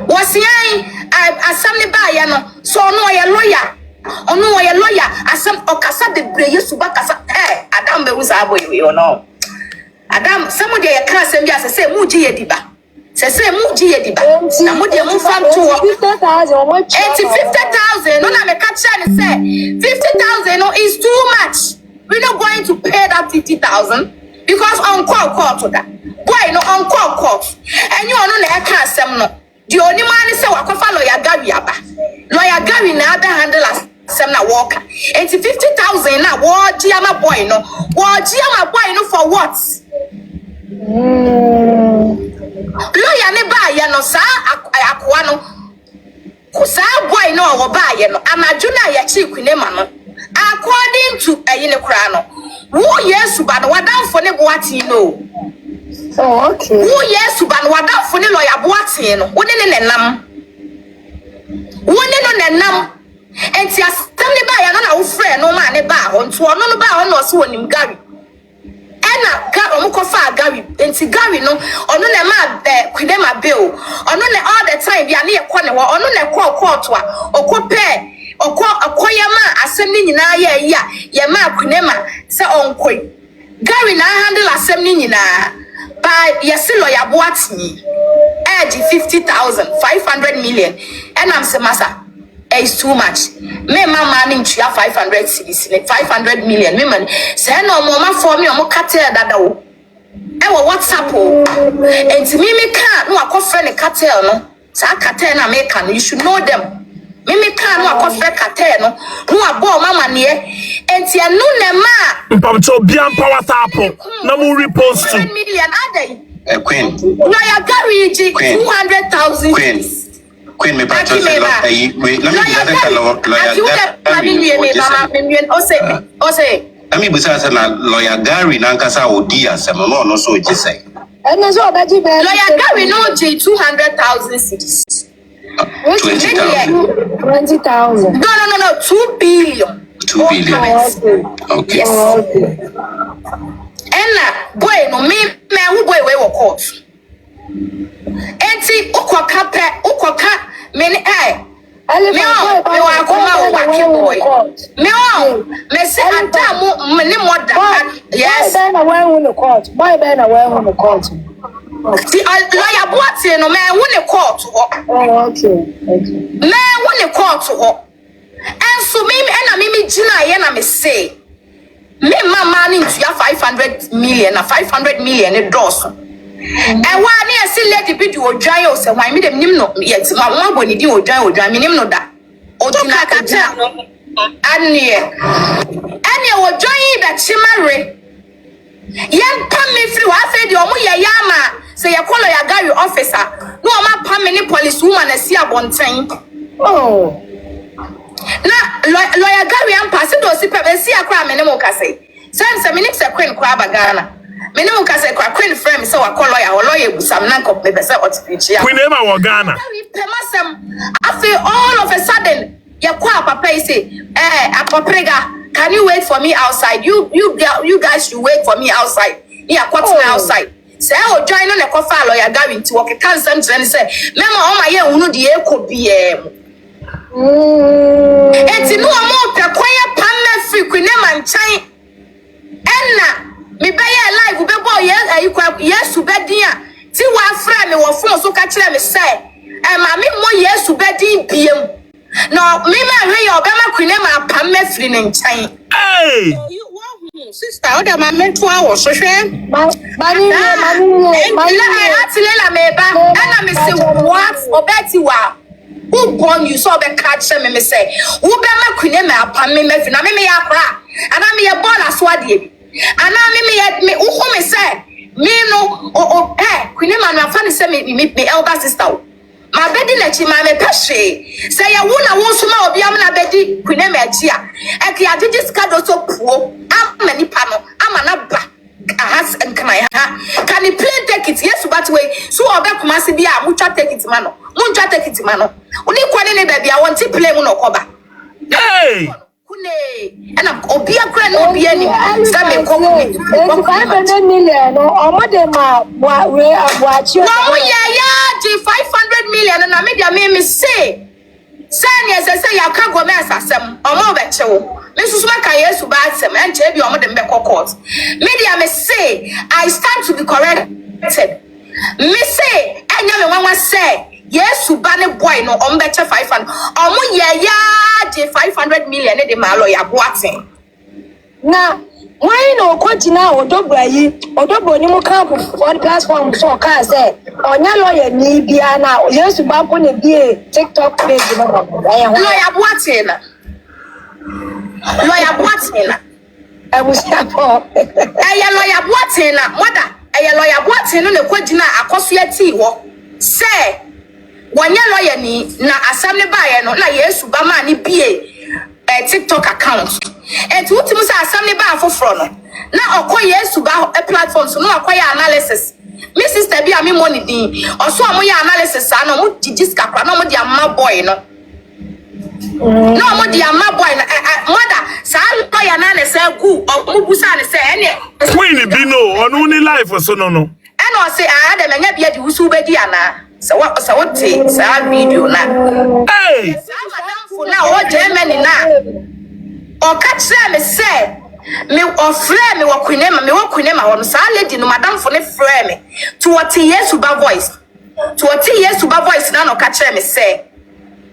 Was I assembly by no so no a lawyer. Ono a lawyer asem okasa de breye suba kasa Adam be uza boy you know. Adam somebody ya kan asem bia say mu gi yediba. Say mu gi yediba. Na mo de mu fam to 50,000 50,000 no na me catch and say 50,000 no is too much. We're not going to pay that 50,000 because on court to that. Boy no on court. And you no na kan asem no. The only man is say wakofa lawyer Gary aba. Lawyer Gary na ada handle some na walker. 50,000 na Giama boy no. Giama boy no for what? Lawyer ne ba ya no sa akwa no. Kusa boy no wo ba ya no. Anaju na ya chi kwinema no. According to ayine kura no. Wo yesu ba no wadamfo ne boati no. Oh, okay. Wo yesu ba no wadamfo ne lawyer boati no. Wo ne nenam. Wo ne no nenam. Enti astamle ba ya no na wo frɛ no ma ne ba ho nto ono no ba ho no so wonim Gary ena ga omukofa Gary enti Gary no ono na ma kwidema bill ono na all the time bia na yekɔ ne ho ono na kɔ court a okɔpɛ okoya ma asɛm ni nyina ya ye ma kwidema sɛ onkoi Gary na handle asɛm ni nyina ba yesi lawyer boatini edge 50,000 500 million ena am se masa it's too much. Me mama ninchu ya 500 cities, 500 million. Me man say no mama for me omo cartel dada wo. E wo WhatsApp o. Enti me can no akofre ne cartel no. Sa cartel na me can you should know them. Me can no akofre cartel no. No abo mama ne e. Enti anu ne ma. Mpamcho bia mpa WhatsApp na mu repost to. Million adai. Queen. No ya Gary 200,000. Queen me pa to say let me bisa say na lawyer Gary na nkasa odi asem no so oji say ene so obaji be lawyer Gary no 200,000 cities 20,000 no 2 billion 2 billion okay ena boy no me who boy we wo court enti ukoka meni me wa koma wa boy me say adamu me moda yes boy na we won the court the lawyer boati no me won the court ho oh okay me won the court ho and so me na me gina ye na me say me mama ni into ya 500 million na 500 million e doso and one year see lady be do odwan o se wan me dem nim no yet ma won boni di odwan me nim no da odina kata anie odwan yi be chimare yan pam me free wa fe di omo ye yama say ye call ya Gary officer no ma pam me ni police woman asi abonten oh na lawyer Gary am pass do si pe si akra me ne mo kase say me nim se Queen kwa bagana me ne mo kase kwa Queen frame say wa call lawyer busam na nkop me be say otipichi ya Queen Emma wa Ghana pe masem afi all of a sudden ye kwa papa say apoprega can you wait for me outside you guys should wait for me outside yeah kwatna outside say o join no ne kofa lawyer Gary nti wo ke kan sentre ne say mema o ma ye hunu de ekobie eti no mo pe kwaya panna free Queen Emma nchan enna me be ye live be boy yesu bedin a ti wa fra me wo phone so ka kire me say ma me mo yesu bedin biem no me ma hwe ye obema Queen Emma panna free ne nchan hey sister o da ma mentu awo so hwe mani atilela me ba enna me say what obeti wa who born you so be catch me say who be ma Queen Emma pam me free na me ya kra ana me ye ball aswade ana me who me say me no Queen Emma na fa ne say me elder sister ma bedi na chi ma me pehwe say ya wo na wo so ma obi am na bedi Queen Emma achi a e ke agege ska do so puo am nipa no ama na ba ahas nkama ha can you play take it yes but way so obe kuma se bia mucha take it ma no muncha take it ma no oni kwani ne ba bia won ti play mu no koba Hey! Kune. And Obia Grand Obia ni. Same komo. 500 million. Omode ma watch you. No, yeah, 500 million and I made me say. Send yes, I say ya can't go mess as some or more better. Mrs. Macaya to buy some and Jabby or the Beco court. Media may say, I stand to be corrected. Me say, and young one was say, yes, to ban a boy no on better 500. Or more, yeah, 500 million in the Maloya boating. Now, why no continue or double new camp on platform so can say, on your lawyer, need be now, yes, to bump on a TikTok page. Lawyer boating. Lawyer boating. I was stop off. A lawyer boating, mother. A lawyer boating on the quadina, a coffee wo. Say, one year lawyer ni na assembly by no, na yes, Bama ni be a TikTok account. And what you say assembly by for front. Now, acquire yes to buy a platform, so no acquire analysis. Mrs. Tabby, I mean money, or so I'm analysis. I know what did this capra, no more dear my boy, no. No more dear my boy, mother, Sal lawyer analysis, good, or Mubusan say any. Queen Bino, on only life or so no. And I say, I had a man yet who's Ubediana. So what takes our video now? Hey! For now, what Germany now? Or catch them, say. Me or frame me or quinema on salad no madam for ne frame to what years to voice to what years to voice now no catch me say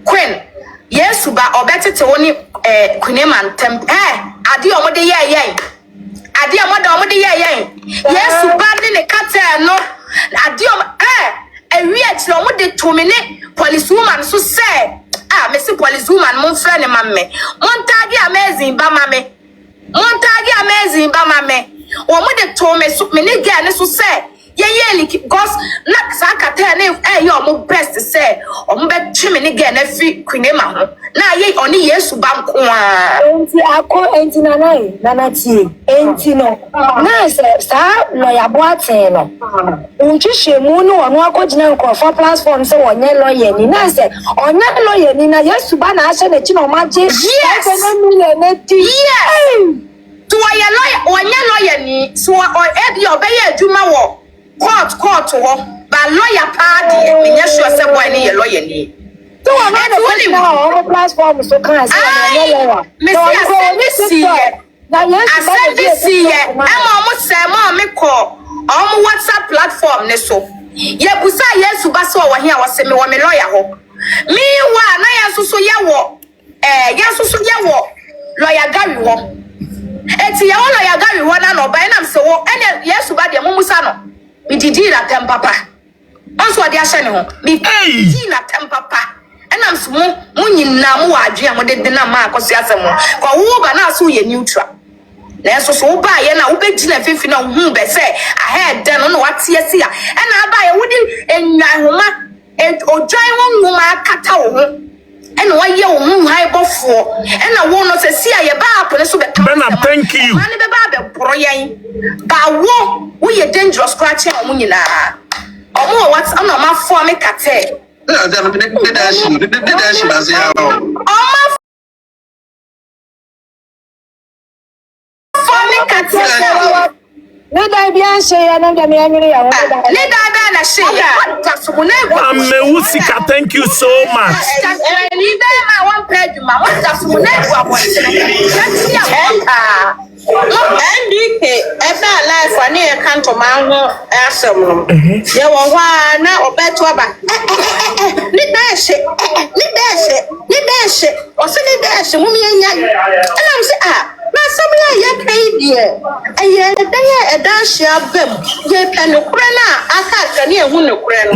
queen yes to ba or better to only quinema and temp adi omode ye adi omode ye yes to ba ne cat no adi e wiet no omode to me ne police woman so say me see police woman mon friend mamme mon tagi amazing ba mamme Montagi amazing ba mame. O mo de to me so me ne girl ne so say ye because na sakata ne yo mo best say o mo be twi me ne girl na fi kwinema ho na ye oni Yesu ba nko a enti akọ enti nana tie enti no na sa lawyer boaten no unchi mu no ono akogina nkofo platform say wonye lawyer ni na say onye lawyer ni na Yesu ba na ahye na chi no maje to a lawyer onye lawyer ni so o ebi obey adwuma wo court wo ba lawyer party me nya sure say boy ni lawyer ni so I want to on platform so can say lawyer me see am mo say mo me call on WhatsApp platform ne so ye busa Yesu ba so wo hia wo se me wo me lawyer ho me wa na ya so ye wo lawyer Gary wo eti ya lawyer Gary wo na no ba na me se wo ene Yesu ba de mo musa no me didi na tem papa onso de ahye ne ho me didi na tem papa ena me so mo nyina mo wadwe a mo de na ma akoso asem ko wo ba na so ye neutral na so ba ye na wo be gina fifi na hu be se ahead den no watie si a ena ba ye wodi enwan homa odwan won nwoma kata wo ho ena wa ye wo hu hai bofo ena wo no se si a ye ba apone so be Bena, thank you. ani be ba be boro yen ba wo ye dangerous scratch o mu nyina o mo what na ma fo me kate Neda bia share na da me anyere ya Neda ba na share that's mo na Amewusika, thank you so much. Neda ma one page ma what that's mo na go aboy that's ya NDK ebe life ani e kanto mango asem no ye wo hwa na obeto aba ni dashe o se ni dashe mum yenya ana mse na somya ye kai die aye dan e dashe abem ye penokure na aka ka ne ehu nokure no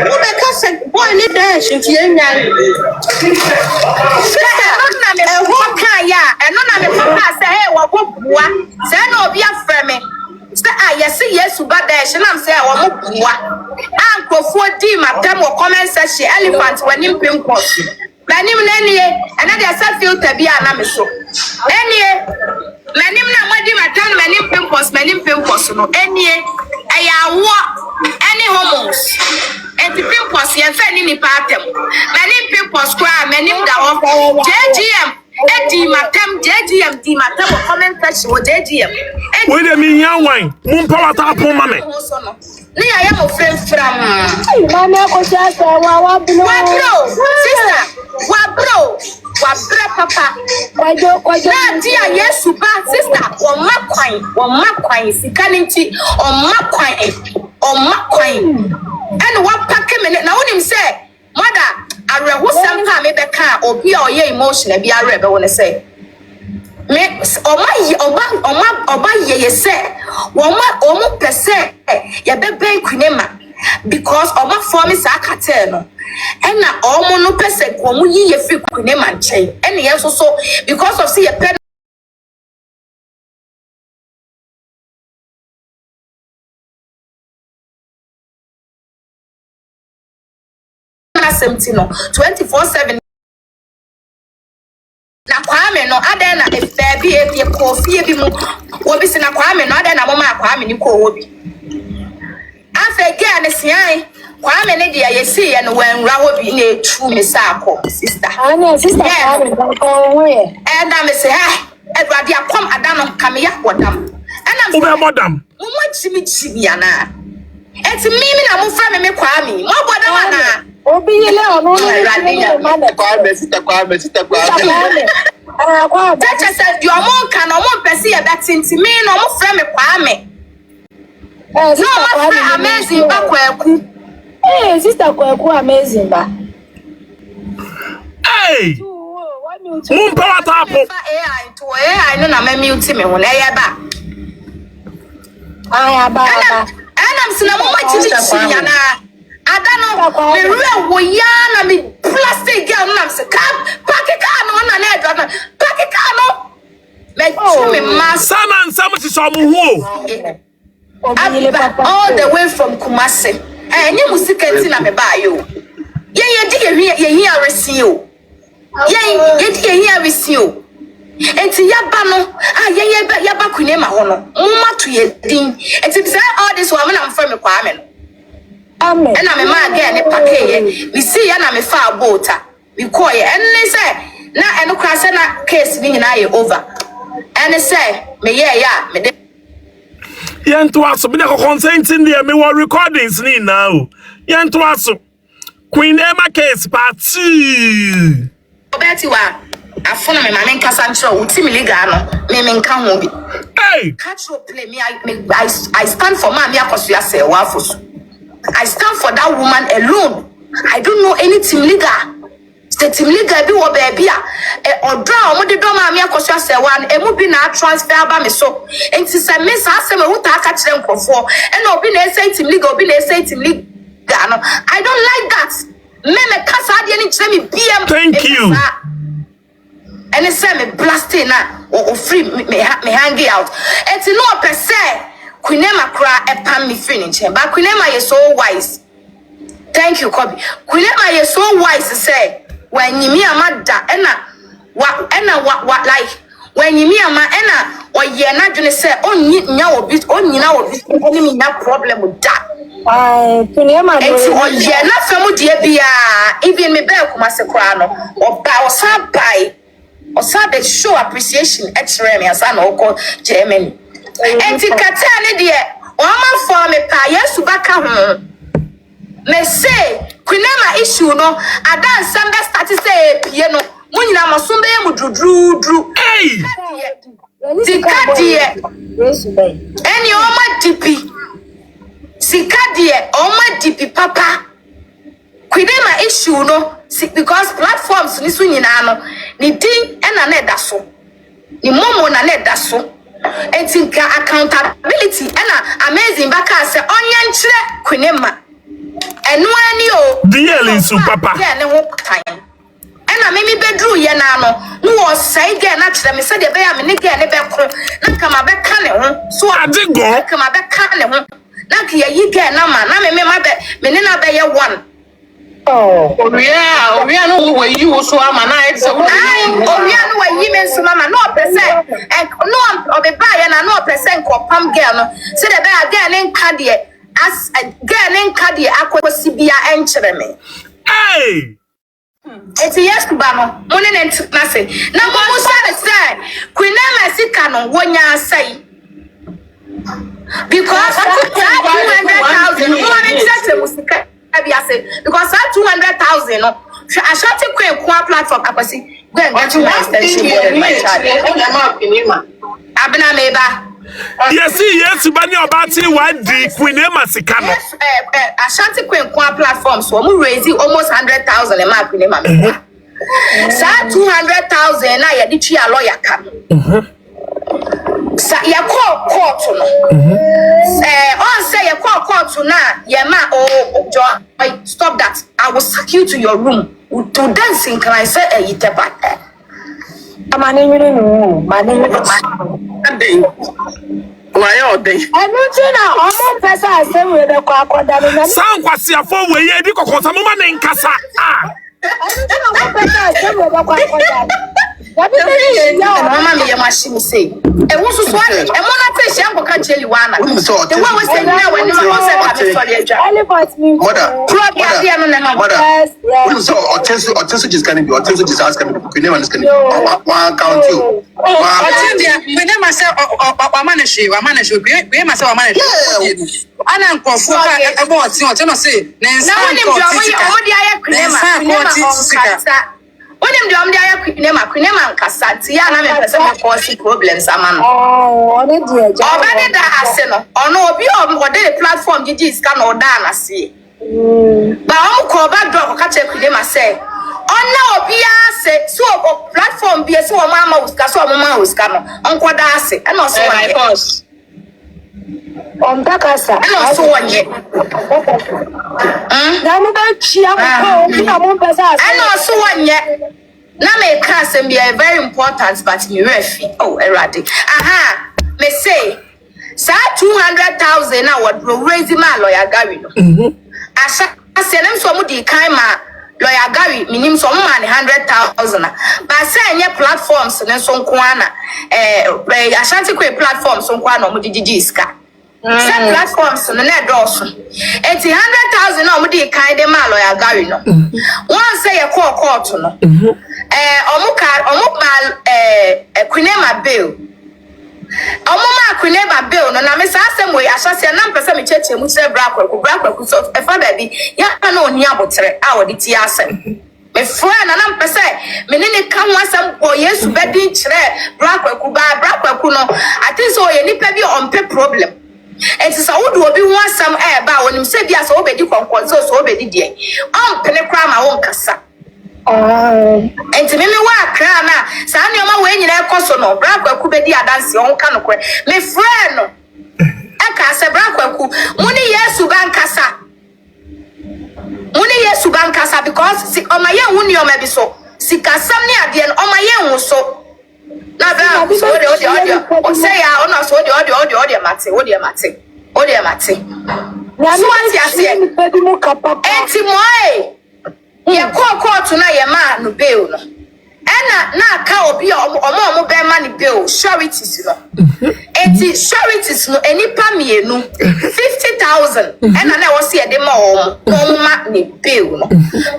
wo be ka se boy ni dashe ti yenya na me ho kan ya eno na me papa say hey wo bua say na obi afre me say yes Yesu ba dash na say wo mo bua ankofo di matam wo comment section elephant wanim pimples manim na nie ena dey say filter bia na me so enie manim na modi matam manim pimples no enie ayawo any hormones enti pimples ye say ni patem manim pimples kwa manim da wo JGM Edi matem JGM di matem comment section JGM. Wait a minute, young wine. Moon power tap on mammy. Ni aya mo friend from. Mami akosia se wa bro. Wa bro, sister. Wa bro papa. Kwajo. Na dia Yesu ba sister. O makwan sika nti o makwan. And one pack me na wonim say mother areho sampa me beka obi a oye emotion bi arebe won say me oba ye say omo pese ye beben kunema because oba form sa cartel no and na omo no pese omo yi ye fi kunema nchen and ye so because of say ye pen na 24/7 na kwame no adan na baby e coffee bi mu obi se na kwame no adan na mama kwame ni ko obi afa ge na sian kwame ne dia yesi ye no wanwura obi na etu me sa akọ sister Sister kwame ko we and na me say Edward akom adan no kame ya wodam and am madam mo chimi ana eti mimi na mo fra me kwame mo bodam ana obi ile onu Sister Kwame. Teacher said, "Your mom can almost perceive that since me no more from a Kwame. No, my amazing back. Hey, Sister Kwaku amazing ba. Hey! Moon power tap. I know na me mute me when I ba. Aba. And I'm saying, "Mama, chichi Adano, me real woyana me plastic girl no say pakika no na na drive pakika no me mass Sana and some is some who all the way from Kumasi any music na me buy you ye hear receive you ye hear receive you enti yaba no yaba kunema ho no mma to ye din enti say all this one na from me kwame no Amen. And I'm a man again, a packet. We see, and I'm a far boater. We call you, and they say, now, and no cross and case being I over. And they say, me, me. Yan to us, be the consent in the me were recordings now. Yan to us, Queen Emma case party. Betty, I follow me, my name Cassandra, Timmy Ligano, me, come Hey, catch your play me. I stand for Mammy, because you say, waffles. I stand for that woman alone. I don't know any team leader. The team leader be what baby or draw on the doma me akosua say one e mu bi na transfer ba me so. Enti say me sa say me wo ta ka kire nkofo. E na obi na say team leader obi na say team leader no. I don't like that. Me kasa ade ni kire me BM. Thank you. And it say me blasting na o free me hang out. Enti no per se Queen Emma cry a pan me finish, but Queen Emma is so wise. Thank you, Kobe. Queen Emma is so wise to say when you me a mada what like when you me a ma or ye not gonna say only no problem with that. Kunema It's on ye not from dear even me bear kuma sequano or bow by or sad show appreciation extra me as I know called Germany. Enti katane de o ma for me pa yesu baka ho me say kunema issue no adan sambe start say pie no munyina masombe ye mudrudru hey, sikadie eni o ma dipi sikadie o ma dipi papa kunema issue no because platforms ni so nyina no ni din ena na eda so ni momo na eda so etinka accountability and amazing baka say onye nkyere kunema eno ani o DL su papa yeah ne ho kan ena memi bedru ye na no wo sai ge na kyere me say de be ya me ne ge ne be kro na kama be ka ne ho so adigo kama be ka ne ho na ke yi ge na ma na me ma be me ne na be ye one. Oh, Oria no way you so ama na e so. Oria no way you men so mama no percent and no of the buy na no percent ko pam girl no. Say the buy girl nen card as girl nen card akwasi bia enkyere me. hey. It's yes ba no. Mo ne na say. Na mo mo say Queen Emma no wonya say. Because 200,000 because that 200,000 no Ashanti Queen kwa platform akwasi go and get my extension board and my charge. Abena meba. Yes, bani obati one di Queen Emma sika no. Ashanti Queen kwa platform so we raising almost 100,000 a month Queen Emma. Sa 200,000 na ya di twi a lawyer ka. Sa ya call court no. On say ya call court na ya ma Joy, stop that. I will suck you to your room to dancing. Can I say you tap at My name is Why are they? I'm not saying I'm person I say we the kwakwa Sound kwasi afọ we ye di kokosa mo ma ne nkasa. I'm person I say we the kwakwa. Mama me machine say. E wo so so e mo na te hia nkoka cheli wana. The one we say na when you say ka me sorry adwa. Mother. Mother. We so otenso just can be otenso just ask me Queen Emma is can one count you. We never say wa manage we must say wa manage. Ana nkofo ka ebo otin o no say na nsa ko When him do am dey Queen Emma nkasa ti ya na me pese me cause problems ama no. Oni die ja. Obade da ase no. Ono obi o dey platform gigi ska no da na se. Ba o ko back door ko ka che Queen Emma say. Ona obi ase so platform bi ase o ma uska so o ma uska no. Onko da ase. E no so my boss. Omtakasa. E no so wonye. Na mo ba chia ko na mo pesa. E no so wonye. Na me ka asem be very important but me refi. Oh, erade. Aha. Me say sa 200,000 na what raise my lawyer Gary no. Asa asenem so mo di kan ma lawyer Gary minim so mo man 100,000 but say any platforms ne so nko ana Ashanti Queen platforms so nko ana mo di iska. Say platforms no na doso. 100,000 na mo di kan de ma lawyer Gary no. One say e call court no. Omo Queen Emma bill. Omo ma Queen Emma bill no na me sa asem we ahyase na mpese me cheche mu se brakwaku so e fa ba bi ya na oni abotre a wodi ti asem. Me friend na mpese me ne ka ho asem o Yesu bedin kire brakwaku no ati so ye nipa bi on pe problem. Enti sa wodu obi ho asem ba wonim se bia so obedi konkon so obedi die. On pele kra ma won kasa. Enti me wa kra na sa nneoma we nyina ekoso no brakwaku bedi adanse on ka no kre me friend no e ka se brakwaku muni Yesu bankasa because si o maye huni o mebi so sikasam ni ade no o maye hu so na bra so de o say ya ona so de mate na so ati ase enti moe ye court na ye ma no bail no ena na ka obi omo be ma ni bail sureties no enti sureties no enipa mienu 50,000 ena na wo se ye de ma omo ma ni bail no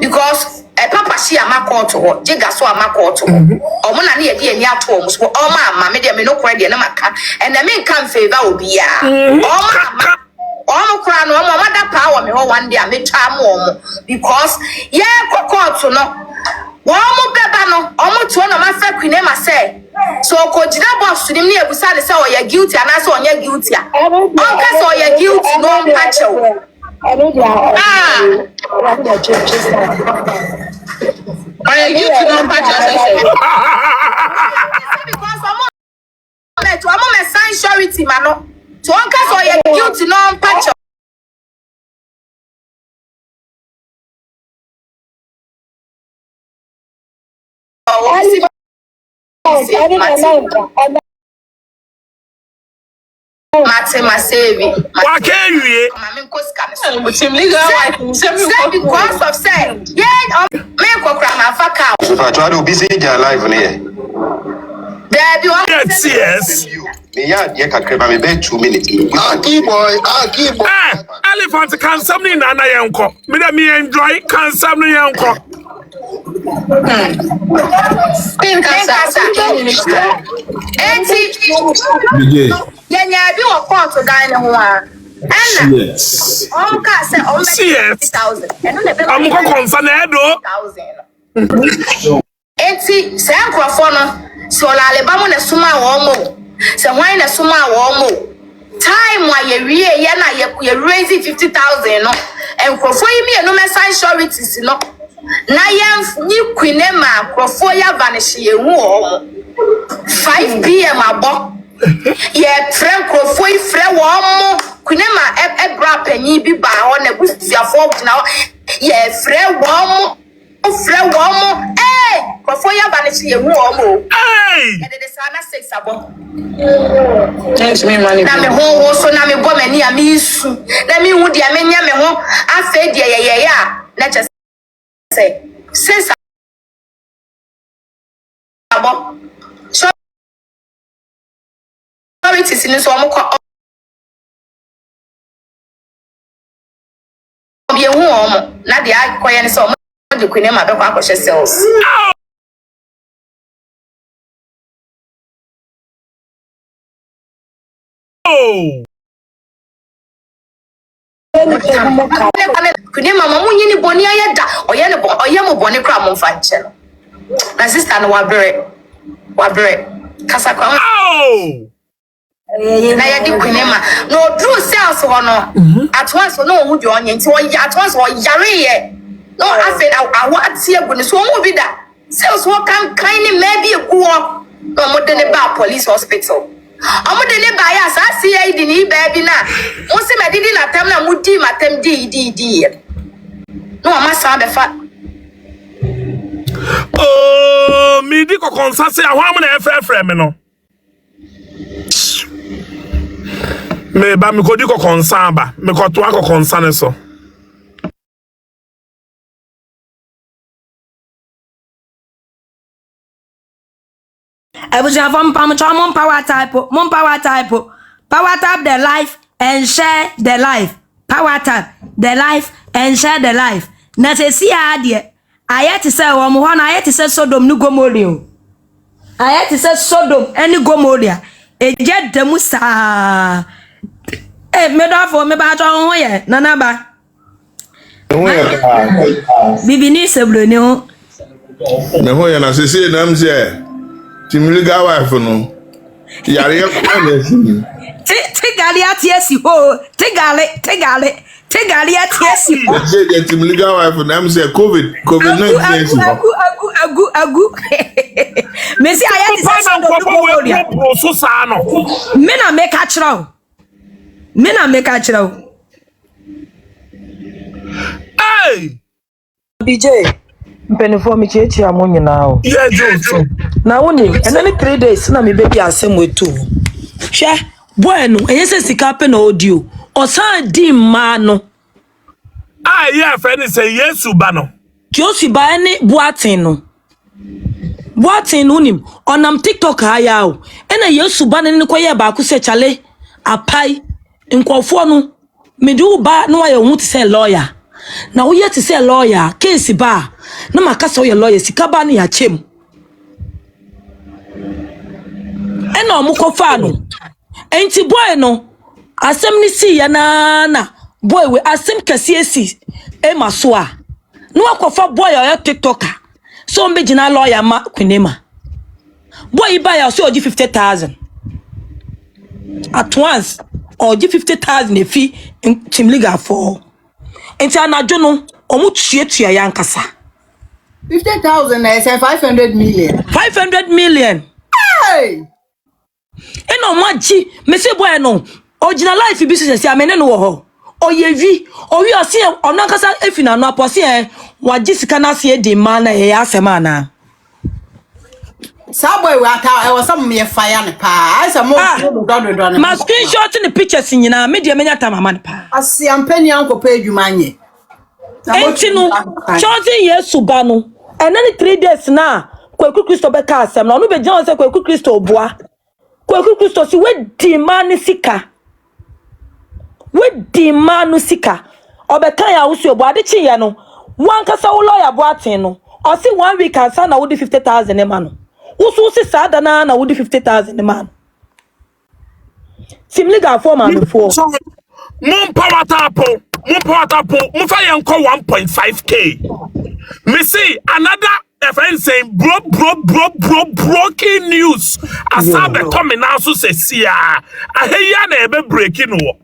because papa shi ama court ho jiga so ama court ho omo na ye de ani ato omo so omo ama me de me no kora de na maka ena me nkan favor obi ya omo ama omo kura no omo da power me ho one day me twa mo because ye court no omo beba no omo to no ma fa Queen Emma say so ko jina boss nim ne ebusa de say o ya guilty ana so onya guilty a onka so o ya guilty no mpachew guilty no mpachew say because omo me sign surety ma no to onka so o ya guilty no mpachew Mate masevi. Wakenwie. Because of say, yeah, me kokra ma faka. So I try to be see their life here. There be one. Yes. Me ya kakra me be 2 minutes. Boy. Elephant can something na yenko. Me da me enjoy can something yenko. Bi o court dan ne ho a. Yes. On ka say on 50,000. Eno na be I'm going to confirm it. 1,000. Enti se ankrofo no se olaleba mo na suma wo mo. Se hwan na suma wo mo. Time wa ye wie ye na ye raise 50,000 no. Enkrofo yi me no mesan sureties no. Na ye ni kwinema krofo ya vanish ye hu o. 5 p.m. abo. Ye friend krofo yi frɛ wo mo. Kwinema ebra panyi bi ba ho na busiafo gina ye frɛ wo mo. Frɛ wo mo. Krofo ya vanish ye hu o mo. Hey! Ye de sana 6 abo. Thanks me money. Na me ho so na me bo mani a me su. Na me hu dia me nya me ho afa dia ye ya. Na che say since abo. Sorry to see so mo ko obi ehu o mo. Na dia akoye ne so mo de kwene ma be kwa akoshe sales. Oh! Kwene mama mo nyini boni ayeda oye mo boni kra mo fa nche no. Na sister no wa bere kasa kwa Oh! na ya di kwene ma no true sales ho no at once no hu di onye nti at once o yare ye no afi awati egu ni so mu bi da sales wo kan ni maybe ekuo no mo de ne ba police hospital amu de ne ba ya sa CID ni baby na mo se medidi na tem na mudi matem di no amasa be fa Oh, me di ko konsa se ahwa mo na efrefre me no. Me ba mi ko di ko konsa ba, me ko to ako konsa ne so. Ebuja from Pamchon power type, power tap the life and share the life. Power tap the life and share the life. Na se si adie, ayeti se wo mo ho na ayeti se Sodom ni Gomorrah. Ayeti se Sodom eni Gomorrah. Eje demu sa. Me do for me ba twa ho ye nana ba. Bibi ni sebro ni ho. Me ho ye na se nam se Timliga wife no. Yare ya ko na si. Tigali atiesi ho. Tigali atiesi ho. The Timliga wife na am say COVID-19 agu. Mesi ayati se so sa no. Me na make a chiro. Hey! BJ mpenifo mi chechi amonyi na o. Yeah, Johnson. Na woni enani 3 days na me baby asem wetu. Hwe bueno eyese sika pe na audio. Osan di ma no. Ah, yeah, friend say Yesu ba no. Ki o si ba ni Boatin no. Boatin unim onam TikTok haya o. Ena Yesu ba ne koye ba ku se chale apai nkofo no me du ba no aye hu ti se lawyer. Na wo ye ti se lawyer case ba na makasa wo ye lawyer sika ba na ya chem. Ena omukofa no. Enti boy no asem ni si ya na boy we asem kase esi e maso a no akofa boy ya TikToker so mbe gina lawyer ma kwinema boy ba ya so oji 50,000 at once oji 50,000 efi Timliga for enti anajo no omu tuetua ya nkasa 50,000 is 500 million. 500 million. Hey! Eno maji mese boy no original life business ya mene no wo ho oyevi owi ose onankasa efina no apose waji sika na se di man na ye asema na Subway we ata e was some me fire ne pa asa mo do ma screenshot ni pictures nyina me de menya tamama ne pa asi ampani ankopa adwuma nye enti no chosen Yesu ba no enani 3 days na Kweku Kristo be ka asem na no be jan se Kweku Kristo boa Kweku Kristo si we di man sika obeka ya usu obo ade chi ye no wankasa wo lawyer Boatin no Or see 1 week and son, I would 50,000 a man. Who see Sadana, I would 50,000 a man. Sim legal foreman before. Mon power tapo, Mufaya 1.5K. Me see another friend saying broken news. Asabe Tommy now so say see I hear na ebe breaking wo.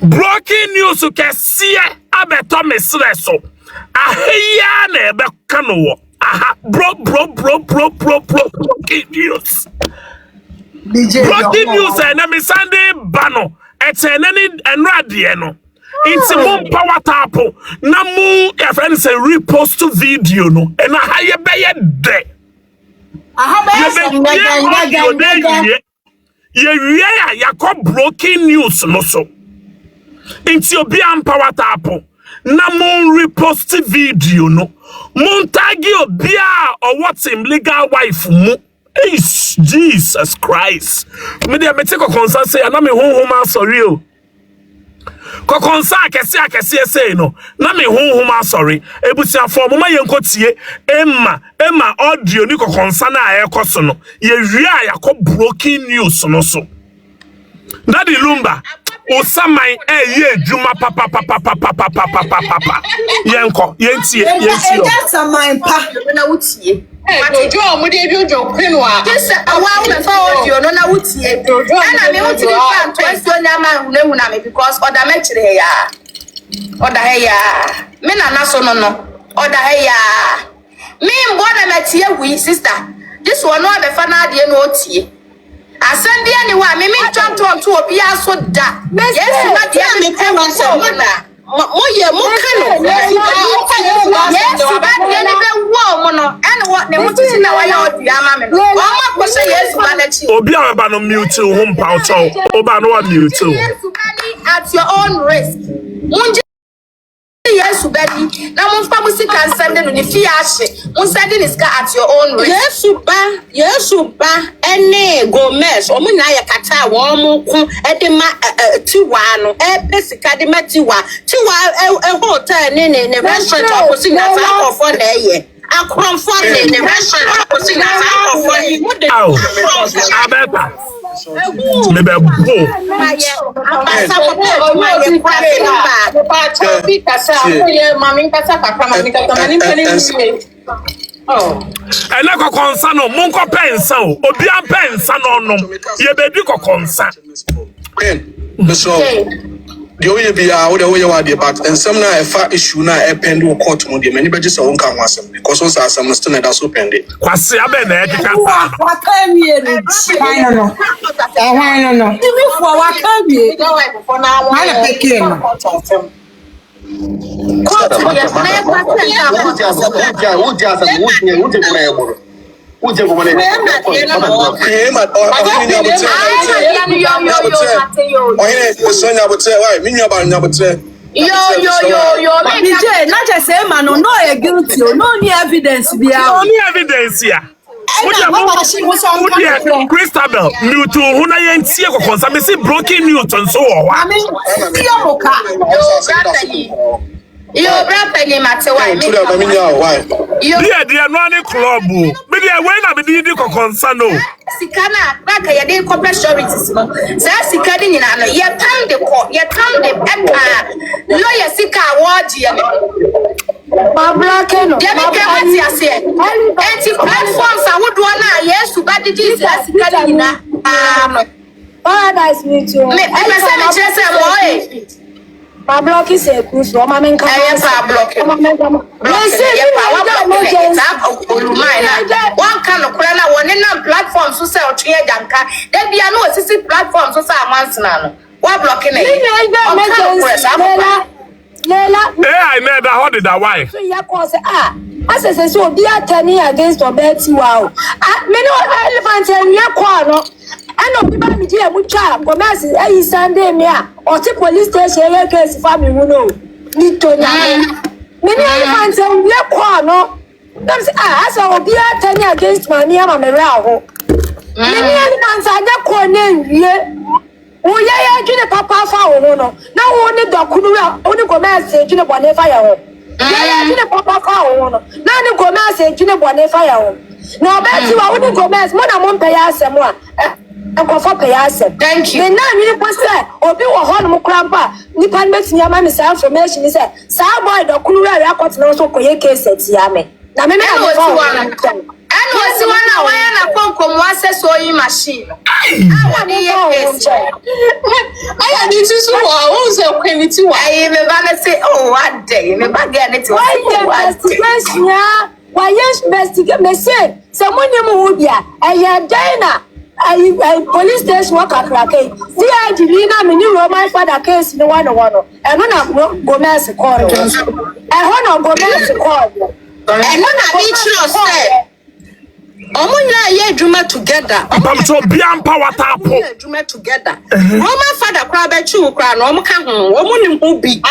Broken news ke see abe Tommy so. I hear na ebe kanu wo. Aha broken news. Broken news and me Sunday bano. It's an enradie no. It's a power tapo. Na mu your friend say repost video no. And I hire be de. Ya broken news no so. It's your be power tapo. Na mu repost video no. Montagi obia or what's him legal wife mu. Jesus Christ. Me dey me take a concern say na me honhom sorry o. Ko concern akese say no. Na me honhom sorry. Ebusia for mama yenkotie Emma audio ni ko concern na ekoso no. Ye wia yakọ broken news no so. Daddy Lumba Osamai ye juma papa yenko yentie that's a mind pa na wutie Jojo mo dey bi ojo kwenu a just awa me fa audio no na wutie na me wutie fa twesi onya ma hu na me because oda me kire ya oda he ya me na so no oda he ya me mbo na matie wi sister this one no be fa na de no otie asande ani wa me tonto obi aso da yes na de me pe wa so na moye mukano yes ba de ne be wo mo no and what ne mutiti na wa ya odua ma me o ma ko se yes ba na chi obi a ba no mute home pouch o ba no wa mute at your own risk munje yes badi na mun fa musika sande no ne fi ahye mun sande ne ska at your own risk yes ba ene Gomez o mun na ya kata wo mu ku e de ma tiwa no e pesika de ma tiwa hotel ne restaurant opposite na fa for na ye akromfo ne restaurant opposite na fa for ni abeta me be bo ena ko konsa no mon ko pensa o obi an pensa no no ye be di ko konsa so the way be the way you are but and some na a issue na e pend o court mo de many be just won kan wasem because on say some still na that so pend kwase abe na e kika sa wa kan mi ni no mi fo wa kan mi do wa fo na wa na pikin not just say man no guilty no any evidence be no evidence here Christabel mute who na yentie ko konsa me say broken news so wa yo brother ni mate why me dia no any club me dia when na me di ko konsa no sikana baka ya dey corporate securities no say sikadi nyina no ye tam de lawyer sika award ye Babla no dia me kemati ase enti platforms awodo na yesu badi sikadi nyina paradise me too me say me chese boy my block is a cruise for my main car. Yes, I block it. One kind of crana, one in platforms who sell tree danka. Then be a no assisted platforms who sell months now. What blocking it? I never heard it that way. As I say, so be a 10 years against your Betty. Wow. I mean, no elephant and your corner. I know people me here with child, but mass is Sunday me or to police station case family who know. Need to many elephants and your corner. Them say, as I will be a 10 years against my near Mamma Rao. Many elephants are not corner here. Oh, yeah, you papa foul. No, now only the Kunura, only go mass, you know, whatever. Yeah, you papa foul. Now you go edwene bone fa ya wo na obeti wa woni Gomez mo na mo mpe ya asem a akofo pe ya asem thank you na nwi ko se obi wo ho no krampa nipa metini ama me sa information ni se sa boy do kunu ra akot na so koye case tia me na me na wo ti wa and was one away na konkom wase sewing machine I ni ye case I need to so who say quality wa I me ba say oh what day me ba get it why investigate me say someone mu bia eye dina I police station work akrake CID na me ni Roman father case ni one e no na Gomez call e ho na Gomez call e no na be true say omunya ye adwuma together Pamcho biampa watapo adwuma together Roman father kra be chi wo kra na omo ka ho omo ni ho bi